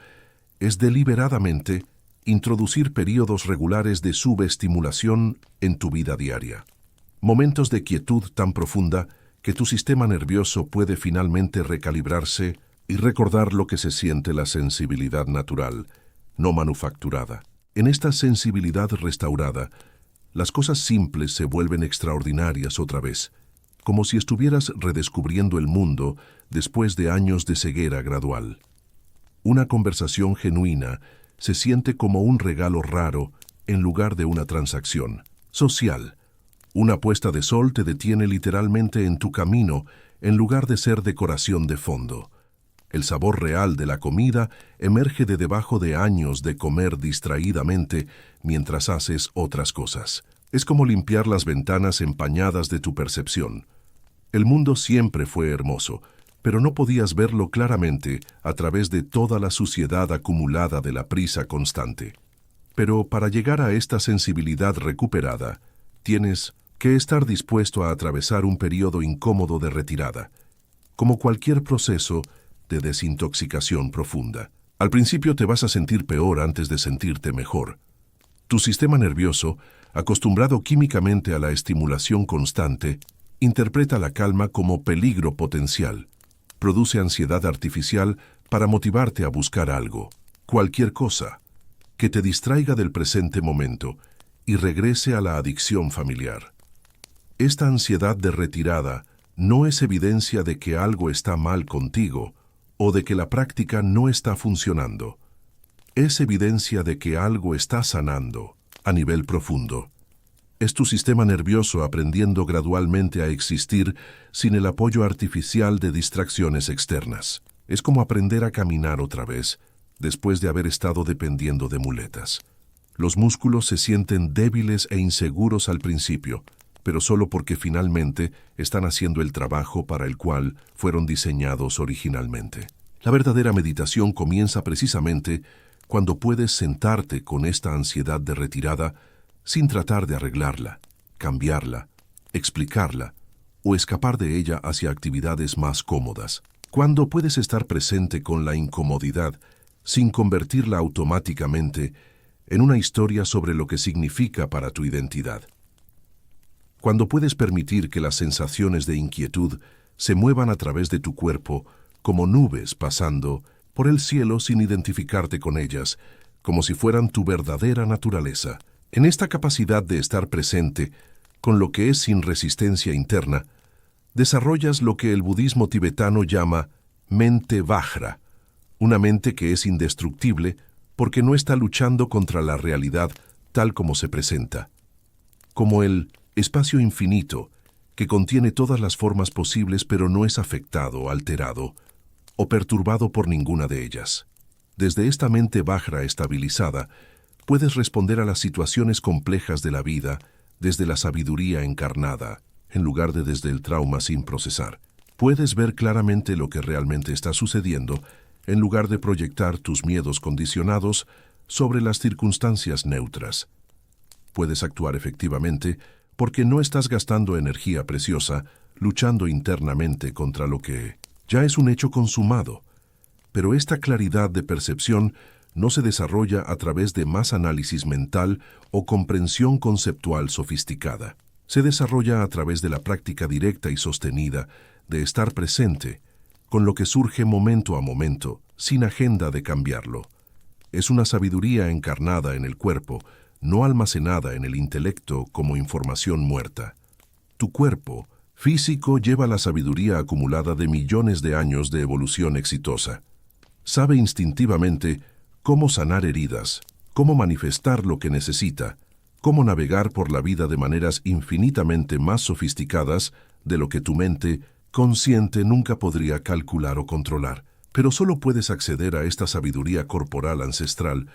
es deliberadamente introducir períodos regulares de subestimulación en tu vida diaria. Momentos de quietud tan profunda que tu sistema nervioso puede finalmente recalibrarse y recordar lo que se siente la sensibilidad natural, no manufacturada. En esta sensibilidad restaurada, las cosas simples se vuelven extraordinarias otra vez, como si estuvieras redescubriendo el mundo después de años de ceguera gradual. Una conversación genuina se siente como un regalo raro en lugar de una transacción social. Una puesta de sol te detiene literalmente en tu camino en lugar de ser decoración de fondo. El sabor real de la comida emerge de debajo de años de comer distraídamente mientras haces otras cosas. Es como limpiar las ventanas empañadas de tu percepción. El mundo siempre fue hermoso, pero no podías verlo claramente a través de toda la suciedad acumulada de la prisa constante. Pero para llegar a esta sensibilidad recuperada, tienes que estar dispuesto a atravesar un periodo incómodo de retirada, como cualquier proceso de desintoxicación profunda. Al principio te vas a sentir peor antes de sentirte mejor. Tu sistema nervioso, acostumbrado químicamente a la estimulación constante, interpreta la calma como peligro potencial. Produce ansiedad artificial para motivarte a buscar algo, cualquier cosa, que te distraiga del presente momento y regrese a la adicción familiar. Esta ansiedad de retirada no es evidencia de que algo está mal contigo o de que la práctica no está funcionando. Es evidencia de que algo está sanando a nivel profundo. Es tu sistema nervioso aprendiendo gradualmente a existir sin el apoyo artificial de distracciones externas. Es como aprender a caminar otra vez, después de haber estado dependiendo de muletas. Los músculos se sienten débiles e inseguros al principio, pero solo porque finalmente están haciendo el trabajo para el cual fueron diseñados originalmente. La verdadera meditación comienza precisamente cuando puedes sentarte con esta ansiedad de retirada sin tratar de arreglarla, cambiarla, explicarla o escapar de ella hacia actividades más cómodas. Cuando puedes estar presente con la incomodidad sin convertirla automáticamente en una historia sobre lo que significa para tu identidad. Cuando puedes permitir que las sensaciones de inquietud se muevan a través de tu cuerpo como nubes pasando por el cielo sin identificarte con ellas, como si fueran tu verdadera naturaleza. En esta capacidad de estar presente con lo que es sin resistencia interna, desarrollas lo que el budismo tibetano llama mente vajra, una mente que es indestructible porque no está luchando contra la realidad tal como se presenta. Como el espacio infinito que contiene todas las formas posibles pero no es afectado, alterado o perturbado por ninguna de ellas. Desde esta mente vajra estabilizada, puedes responder a las situaciones complejas de la vida desde la sabiduría encarnada, en lugar de desde el trauma sin procesar. Puedes ver claramente lo que realmente está sucediendo, en lugar de proyectar tus miedos condicionados sobre las circunstancias neutras. Puedes actuar efectivamente porque no estás gastando energía preciosa luchando internamente contra lo que ya es un hecho consumado. Pero esta claridad de percepción no se desarrolla a través de más análisis mental o comprensión conceptual sofisticada. Se desarrolla a través de la práctica directa y sostenida de estar presente con lo que surge momento a momento, sin agenda de cambiarlo. Es una sabiduría encarnada en el cuerpo, no almacenada en el intelecto como información muerta. Tu cuerpo físico lleva la sabiduría acumulada de millones de años de evolución exitosa. Sabe instintivamente cómo sanar heridas, cómo manifestar lo que necesita, cómo navegar por la vida de maneras infinitamente más sofisticadas de lo que tu mente consciente nunca podría calcular o controlar. Pero solo puedes acceder a esta sabiduría corporal ancestral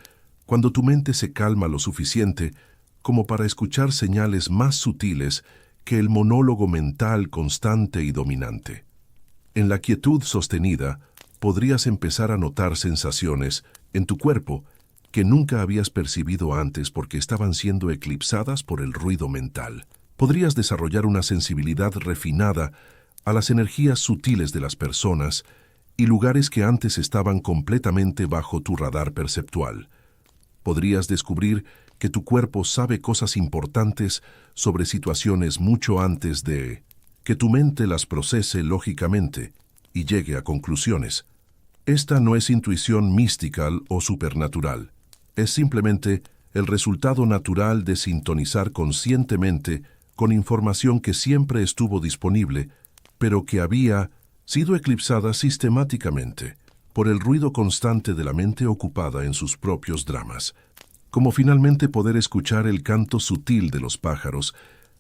cuando tu mente se calma lo suficiente como para escuchar señales más sutiles que el monólogo mental constante y dominante. En la quietud sostenida, podrías empezar a notar sensaciones en tu cuerpo que nunca habías percibido antes porque estaban siendo eclipsadas por el ruido mental. Podrías desarrollar una sensibilidad refinada a las energías sutiles de las personas y lugares que antes estaban completamente bajo tu radar perceptual. Podrías descubrir que tu cuerpo sabe cosas importantes sobre situaciones mucho antes de que tu mente las procese lógicamente y llegue a conclusiones. Esta no es intuición mística o supernatural. Es simplemente el resultado natural de sintonizar conscientemente con información que siempre estuvo disponible, pero que había sido eclipsada sistemáticamente por el ruido constante de la mente ocupada en sus propios dramas, como finalmente poder escuchar el canto sutil de los pájaros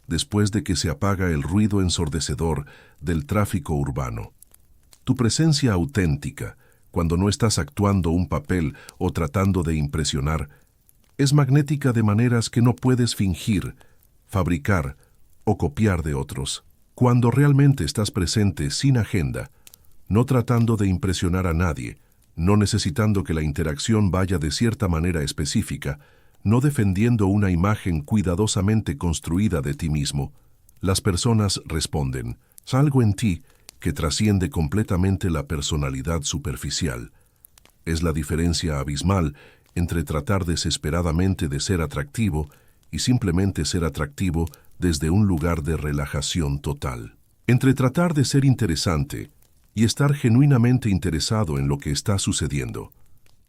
después de que se apaga el ruido ensordecedor del tráfico urbano. Tu presencia auténtica, cuando no estás actuando un papel o tratando de impresionar, es magnética de maneras que no puedes fingir, fabricar o copiar de otros. Cuando realmente estás presente sin agenda, no tratando de impresionar a nadie, no necesitando que la interacción vaya de cierta manera específica, no defendiendo una imagen cuidadosamente construida de ti mismo, las personas responden, algo en ti que trasciende completamente la personalidad superficial. Es la diferencia abismal entre tratar desesperadamente de ser atractivo y simplemente ser atractivo desde un lugar de relajación total. Entre tratar de ser interesante y estar genuinamente interesado en lo que está sucediendo.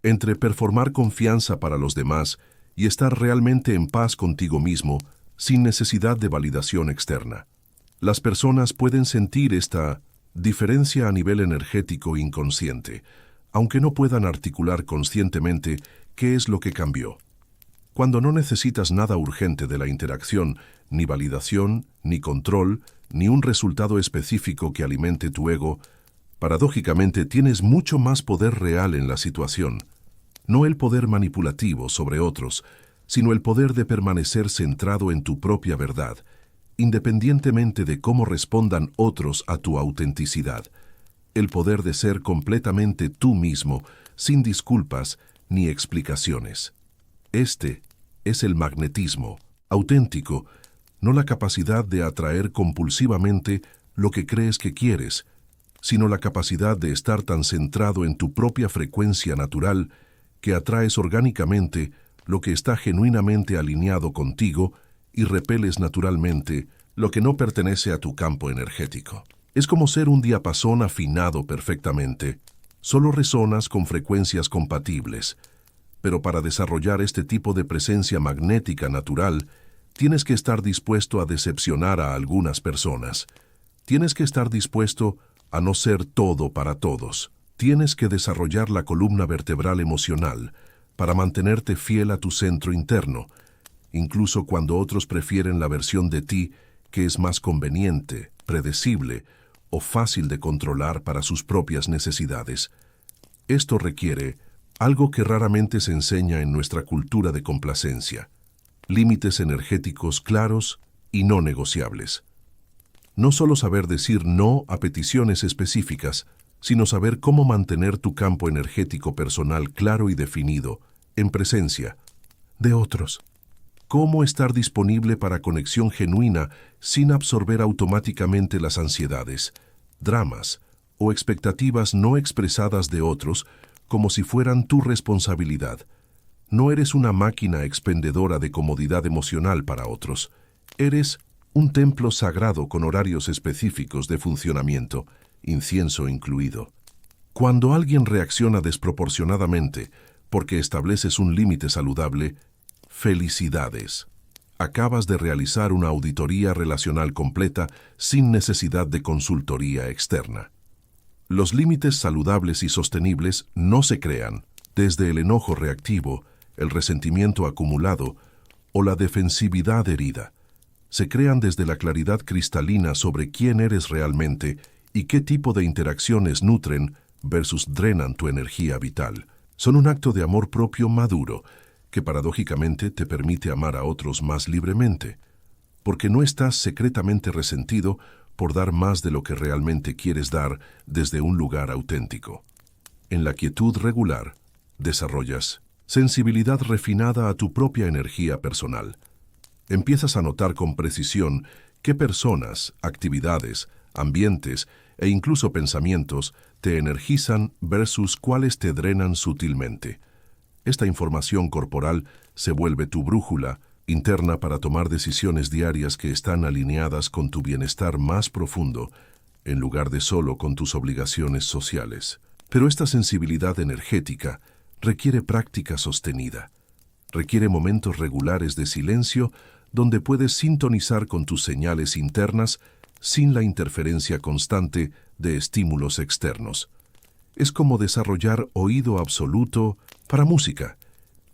Entre performar confianza para los demás y estar realmente en paz contigo mismo sin necesidad de validación externa. Las personas pueden sentir esta diferencia a nivel energético inconsciente, aunque no puedan articular conscientemente qué es lo que cambió. Cuando no necesitas nada urgente de la interacción, ni validación, ni control, ni un resultado específico que alimente tu ego, paradójicamente tienes mucho más poder real en la situación. No el poder manipulativo sobre otros, sino el poder de permanecer centrado en tu propia verdad, independientemente de cómo respondan otros a tu autenticidad. El poder de ser completamente tú mismo, sin disculpas ni explicaciones. Este es el magnetismo auténtico, no la capacidad de atraer compulsivamente lo que crees que quieres, sino la capacidad de estar tan centrado en tu propia frecuencia natural que atraes orgánicamente lo que está genuinamente alineado contigo y repeles naturalmente lo que no pertenece a tu campo energético. Es como ser un diapasón afinado perfectamente. Solo resonas con frecuencias compatibles. Pero para desarrollar este tipo de presencia magnética natural, tienes que estar dispuesto a decepcionar a algunas personas. Tienes que estar dispuesto a no ser todo para todos. Tienes que desarrollar la columna vertebral emocional para mantenerte fiel a tu centro interno, incluso cuando otros prefieren la versión de ti que es más conveniente, predecible o fácil de controlar para sus propias necesidades. Esto requiere algo que raramente se enseña en nuestra cultura de complacencia: límites energéticos claros y no negociables. No solo saber decir no a peticiones específicas, sino saber cómo mantener tu campo energético personal claro y definido, en presencia de otros. Cómo estar disponible para conexión genuina sin absorber automáticamente las ansiedades, dramas o expectativas no expresadas de otros como si fueran tu responsabilidad. No eres una máquina expendedora de comodidad emocional para otros. Eres un templo sagrado con horarios específicos de funcionamiento, incienso incluido. Cuando alguien reacciona desproporcionadamente porque estableces un límite saludable, felicidades. Acabas de realizar una auditoría relacional completa sin necesidad de consultoría externa. Los límites saludables y sostenibles no se crean desde el enojo reactivo, el resentimiento acumulado o la defensividad herida. Se crean desde la claridad cristalina sobre quién eres realmente y qué tipo de interacciones nutren versus drenan tu energía vital. Son un acto de amor propio maduro que paradójicamente te permite amar a otros más libremente, porque no estás secretamente resentido por dar más de lo que realmente quieres dar desde un lugar auténtico. En la quietud regular, desarrollas sensibilidad refinada a tu propia energía personal. Empiezas a notar con precisión qué personas, actividades, ambientes e incluso pensamientos te energizan versus cuáles te drenan sutilmente. Esta información corporal se vuelve tu brújula interna para tomar decisiones diarias que están alineadas con tu bienestar más profundo, en lugar de solo con tus obligaciones sociales. Pero esta sensibilidad energética requiere práctica sostenida. Requiere momentos regulares de silencio donde puedes sintonizar con tus señales internas sin la interferencia constante de estímulos externos. Es como desarrollar oído absoluto para música.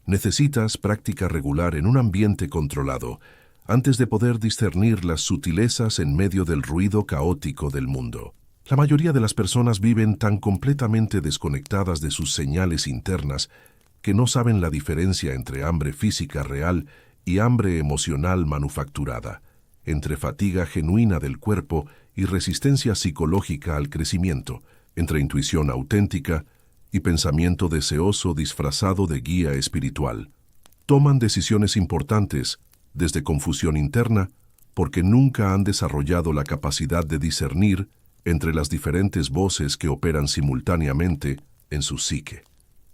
Necesitas práctica regular en un ambiente controlado antes de poder discernir las sutilezas en medio del ruido caótico del mundo. La mayoría de las personas viven tan completamente desconectadas de sus señales internas que no saben la diferencia entre hambre física real y hambre emocional manufacturada, entre fatiga genuina del cuerpo y resistencia psicológica al crecimiento, entre intuición auténtica y pensamiento deseoso disfrazado de guía espiritual. Toman decisiones importantes desde confusión interna porque nunca han desarrollado la capacidad de discernir entre las diferentes voces que operan simultáneamente en su psique.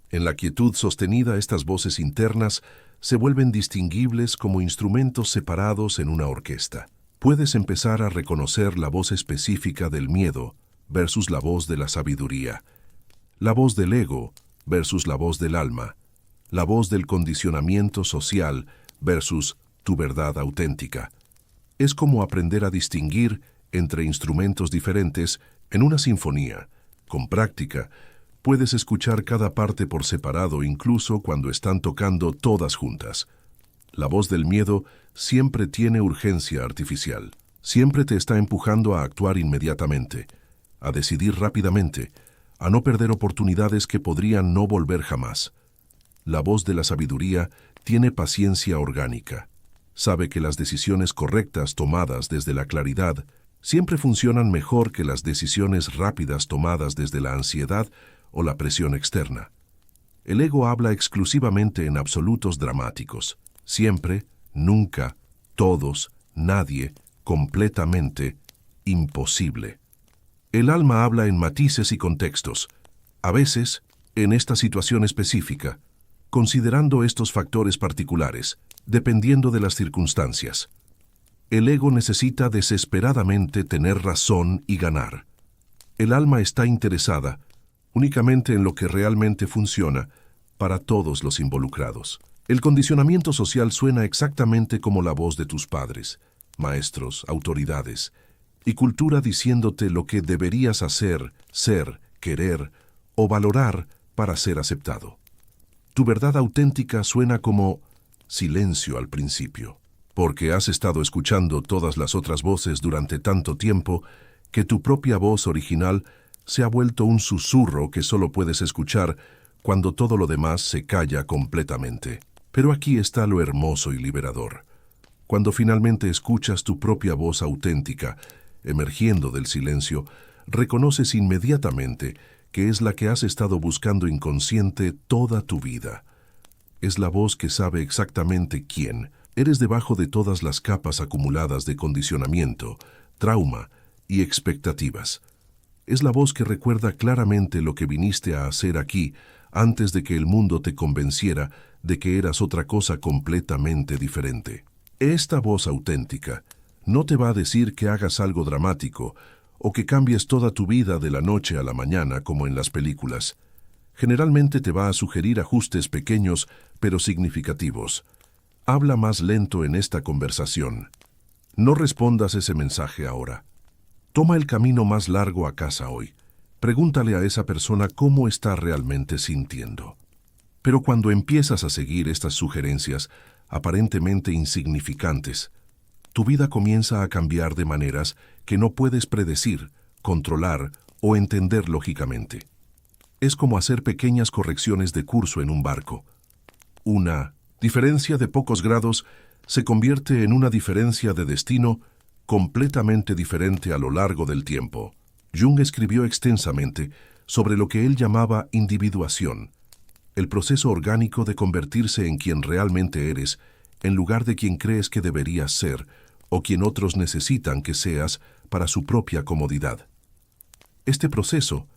En la quietud sostenida, estas voces internas se vuelven distinguibles como instrumentos separados en una orquesta. Puedes empezar a reconocer la voz específica del miedo versus la voz de la sabiduría, la voz del ego versus la voz del alma, la voz del condicionamiento social versus tu verdad auténtica. Es como aprender a distinguir entre instrumentos diferentes en una sinfonía. Con práctica, puedes escuchar cada parte por separado incluso cuando están tocando todas juntas. La voz del miedo siempre tiene urgencia artificial. Siempre te está empujando a actuar inmediatamente, a decidir rápidamente, a no perder oportunidades que podrían no volver jamás. La voz de la sabiduría tiene paciencia orgánica. Sabe que las decisiones correctas tomadas desde la claridad siempre funcionan mejor que las decisiones rápidas tomadas desde la ansiedad o la presión externa. El ego habla exclusivamente en absolutos dramáticos. Siempre, nunca, todos, nadie, completamente, imposible. El alma habla en matices y contextos, a veces en esta situación específica, considerando estos factores particulares, dependiendo de las circunstancias. El ego necesita desesperadamente tener razón y ganar. El alma está interesada únicamente en lo que realmente funciona para todos los involucrados. El condicionamiento social suena exactamente como la voz de tus padres, maestros, autoridades, y cultura diciéndote lo que deberías hacer, ser, querer o valorar para ser aceptado. Tu verdad auténtica suena como silencio al principio, porque has estado escuchando todas las otras voces durante tanto tiempo que tu propia voz original se ha vuelto un susurro que solo puedes escuchar cuando todo lo demás se calla completamente. Pero aquí está lo hermoso y liberador. Cuando finalmente escuchas tu propia voz auténtica, emergiendo del silencio, reconoces inmediatamente que es la que has estado buscando inconsciente toda tu vida. Es la voz que sabe exactamente quién eres debajo de todas las capas acumuladas de condicionamiento, trauma y expectativas. Es la voz que recuerda claramente lo que viniste a hacer aquí antes de que el mundo te convenciera de que eras otra cosa completamente diferente. Esta voz auténtica no te va a decir que hagas algo dramático o que cambies toda tu vida de la noche a la mañana como en las películas. Generalmente te va a sugerir ajustes pequeños pero significativos. Habla más lento en esta conversación. No respondas ese mensaje ahora. Toma el camino más largo a casa hoy. Pregúntale a esa persona cómo está realmente sintiendo. Pero cuando empiezas a seguir estas sugerencias, aparentemente insignificantes, tu vida comienza a cambiar de maneras que no puedes predecir, controlar o entender lógicamente. Es como hacer pequeñas correcciones de curso en un barco. Una diferencia de pocos grados se convierte en una diferencia de destino completamente diferente a lo largo del tiempo. Jung escribió extensamente sobre lo que él llamaba individuación, el proceso orgánico de convertirse en quien realmente eres, en lugar de quien crees que deberías ser o quien otros necesitan que seas para su propia comodidad. Este proceso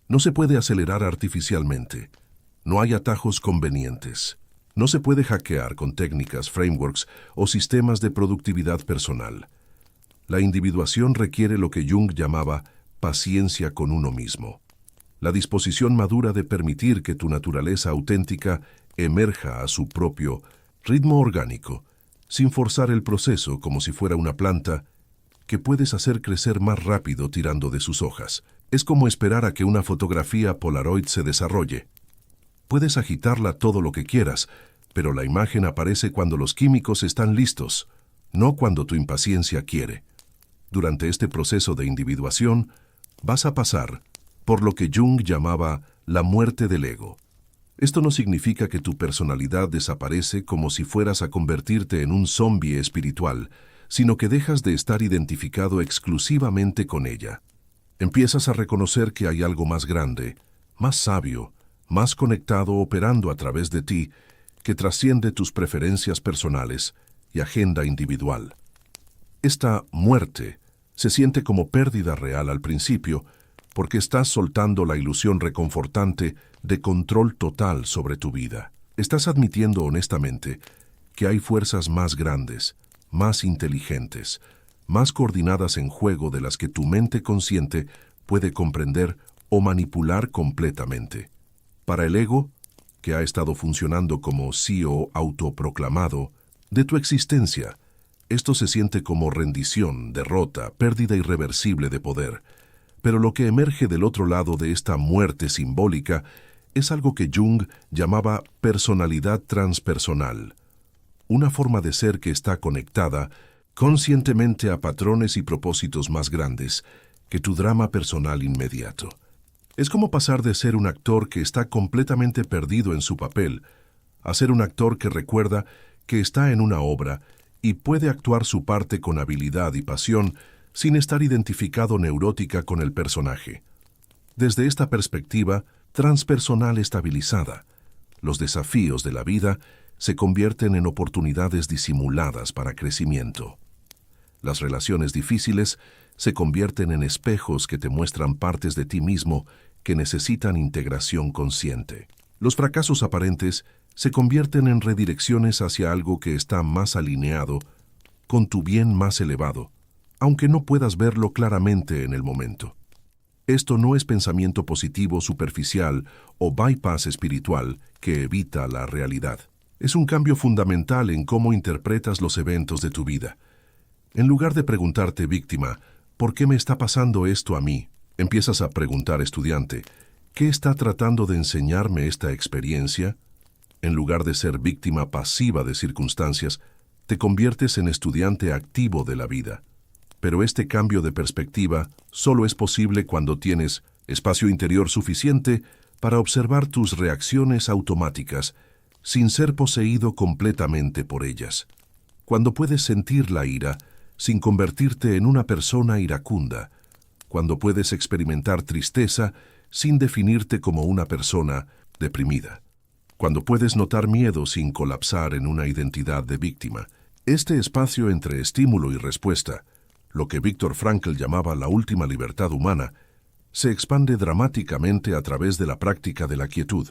no se puede acelerar artificialmente. No hay atajos convenientes. No se puede hackear con técnicas, frameworks o sistemas de productividad personal. La individuación requiere lo que Jung llamaba paciencia con uno mismo. La disposición madura de permitir que tu naturaleza auténtica emerja a su propio ritmo orgánico, sin forzar el proceso como si fuera una planta que puedes hacer crecer más rápido tirando de sus hojas. Es como esperar a que una fotografía Polaroid se desarrolle. Puedes agitarla todo lo que quieras, pero la imagen aparece cuando los químicos están listos, no cuando tu impaciencia quiere. Durante este proceso de individuación, vas a pasar por lo que Jung llamaba la muerte del ego. Esto no significa que tu personalidad desaparece como si fueras a convertirte en un zombie espiritual, sino que dejas de estar identificado exclusivamente con ella. Empiezas a reconocer que hay algo más grande, más sabio, más conectado operando a través de ti, que trasciende tus preferencias personales y agenda individual. Esta muerte se siente como pérdida real al principio, porque estás soltando la ilusión reconfortante de control total sobre tu vida. Estás admitiendo honestamente que hay fuerzas más grandes, más inteligentes, más coordinadas en juego de las que tu mente consciente puede comprender o manipular completamente. Para el ego, que ha estado funcionando como CEO autoproclamado de tu existencia, esto se siente como rendición, derrota, pérdida irreversible de poder. Pero lo que emerge del otro lado de esta muerte simbólica es algo que Jung llamaba personalidad transpersonal, una forma de ser que está conectada conscientemente a patrones y propósitos más grandes que tu drama personal inmediato. Es como pasar de ser un actor que está completamente perdido en su papel a ser un actor que recuerda que está en una obra y puede actuar su parte con habilidad y pasión sin estar identificado neurótica con el personaje. Desde esta perspectiva transpersonal estabilizada, los desafíos de la vida se convierten en oportunidades disimuladas para crecimiento. Las relaciones difíciles se convierten en espejos que te muestran partes de ti mismo que necesitan integración consciente. Los fracasos aparentes se convierten en redirecciones hacia algo que está más alineado con tu bien más elevado, aunque no puedas verlo claramente en el momento. Esto no es pensamiento positivo superficial o bypass espiritual que evita la realidad. Es un cambio fundamental en cómo interpretas los eventos de tu vida. En lugar de preguntarte, víctima, ¿por qué me está pasando esto a mí?, empiezas a preguntar, estudiante, ¿qué está tratando de enseñarme esta experiencia? En lugar de ser víctima pasiva de circunstancias, te conviertes en estudiante activo de la vida. Pero este cambio de perspectiva solo es posible cuando tienes espacio interior suficiente para observar tus reacciones automáticas sin ser poseído completamente por ellas. Cuando puedes sentir la ira sin convertirte en una persona iracunda. Cuando puedes experimentar tristeza sin definirte como una persona deprimida. Cuando puedes notar miedo sin colapsar en una identidad de víctima. Este espacio entre estímulo y respuesta, lo que Viktor Frankl llamaba la última libertad humana, se expande dramáticamente a través de la práctica de la quietud.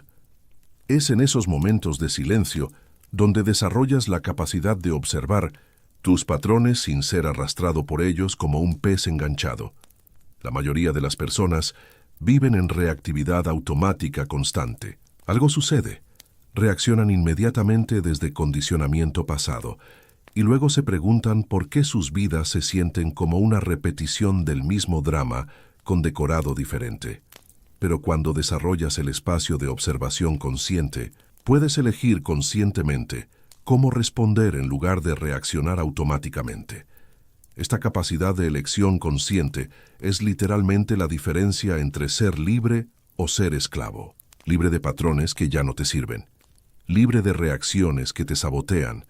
Es en esos momentos de silencio donde desarrollas la capacidad de observar tus patrones sin ser arrastrado por ellos como un pez enganchado. La mayoría de las personas viven en reactividad automática constante. Algo sucede. Reaccionan inmediatamente desde condicionamiento pasado y luego se preguntan por qué sus vidas se sienten como una repetición del mismo drama con decorado diferente. Pero cuando desarrollas el espacio de observación consciente, puedes elegir conscientemente cómo responder en lugar de reaccionar automáticamente. Esta capacidad de elección consciente es literalmente la diferencia entre ser libre o ser esclavo. Libre de patrones que ya no te sirven. Libre de reacciones que te sabotean.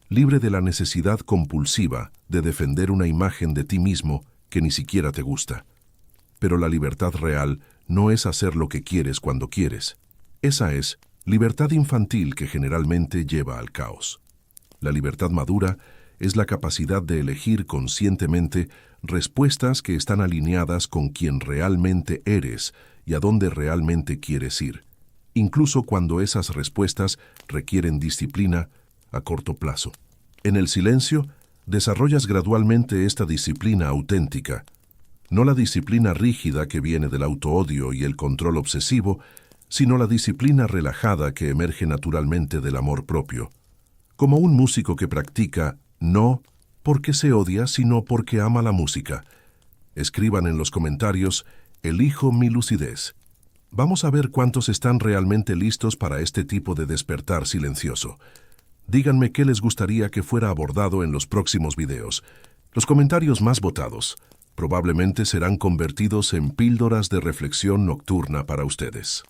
Libre de la necesidad compulsiva de defender una imagen de ti mismo que ni siquiera te gusta. Pero la libertad real no es hacer lo que quieres cuando quieres. Esa es libertad infantil que generalmente lleva al caos. La libertad madura es la capacidad de elegir conscientemente respuestas que están alineadas con quien realmente eres y a dónde realmente quieres ir. incluso cuando esas respuestas requieren disciplina a corto plazo. En el silencio, desarrollas gradualmente esta disciplina auténtica, no la disciplina rígida que viene del autoodio y el control obsesivo, sino la disciplina relajada que emerge naturalmente del amor propio. Como un músico que practica, no porque se odia, sino porque ama la música. Escriban en los comentarios, elijo mi lucidez. Vamos a ver cuántos están realmente listos para este tipo de despertar silencioso. Díganme qué les gustaría que fuera abordado en los próximos videos. Los comentarios más votados probablemente serán convertidos en píldoras de reflexión nocturna para ustedes.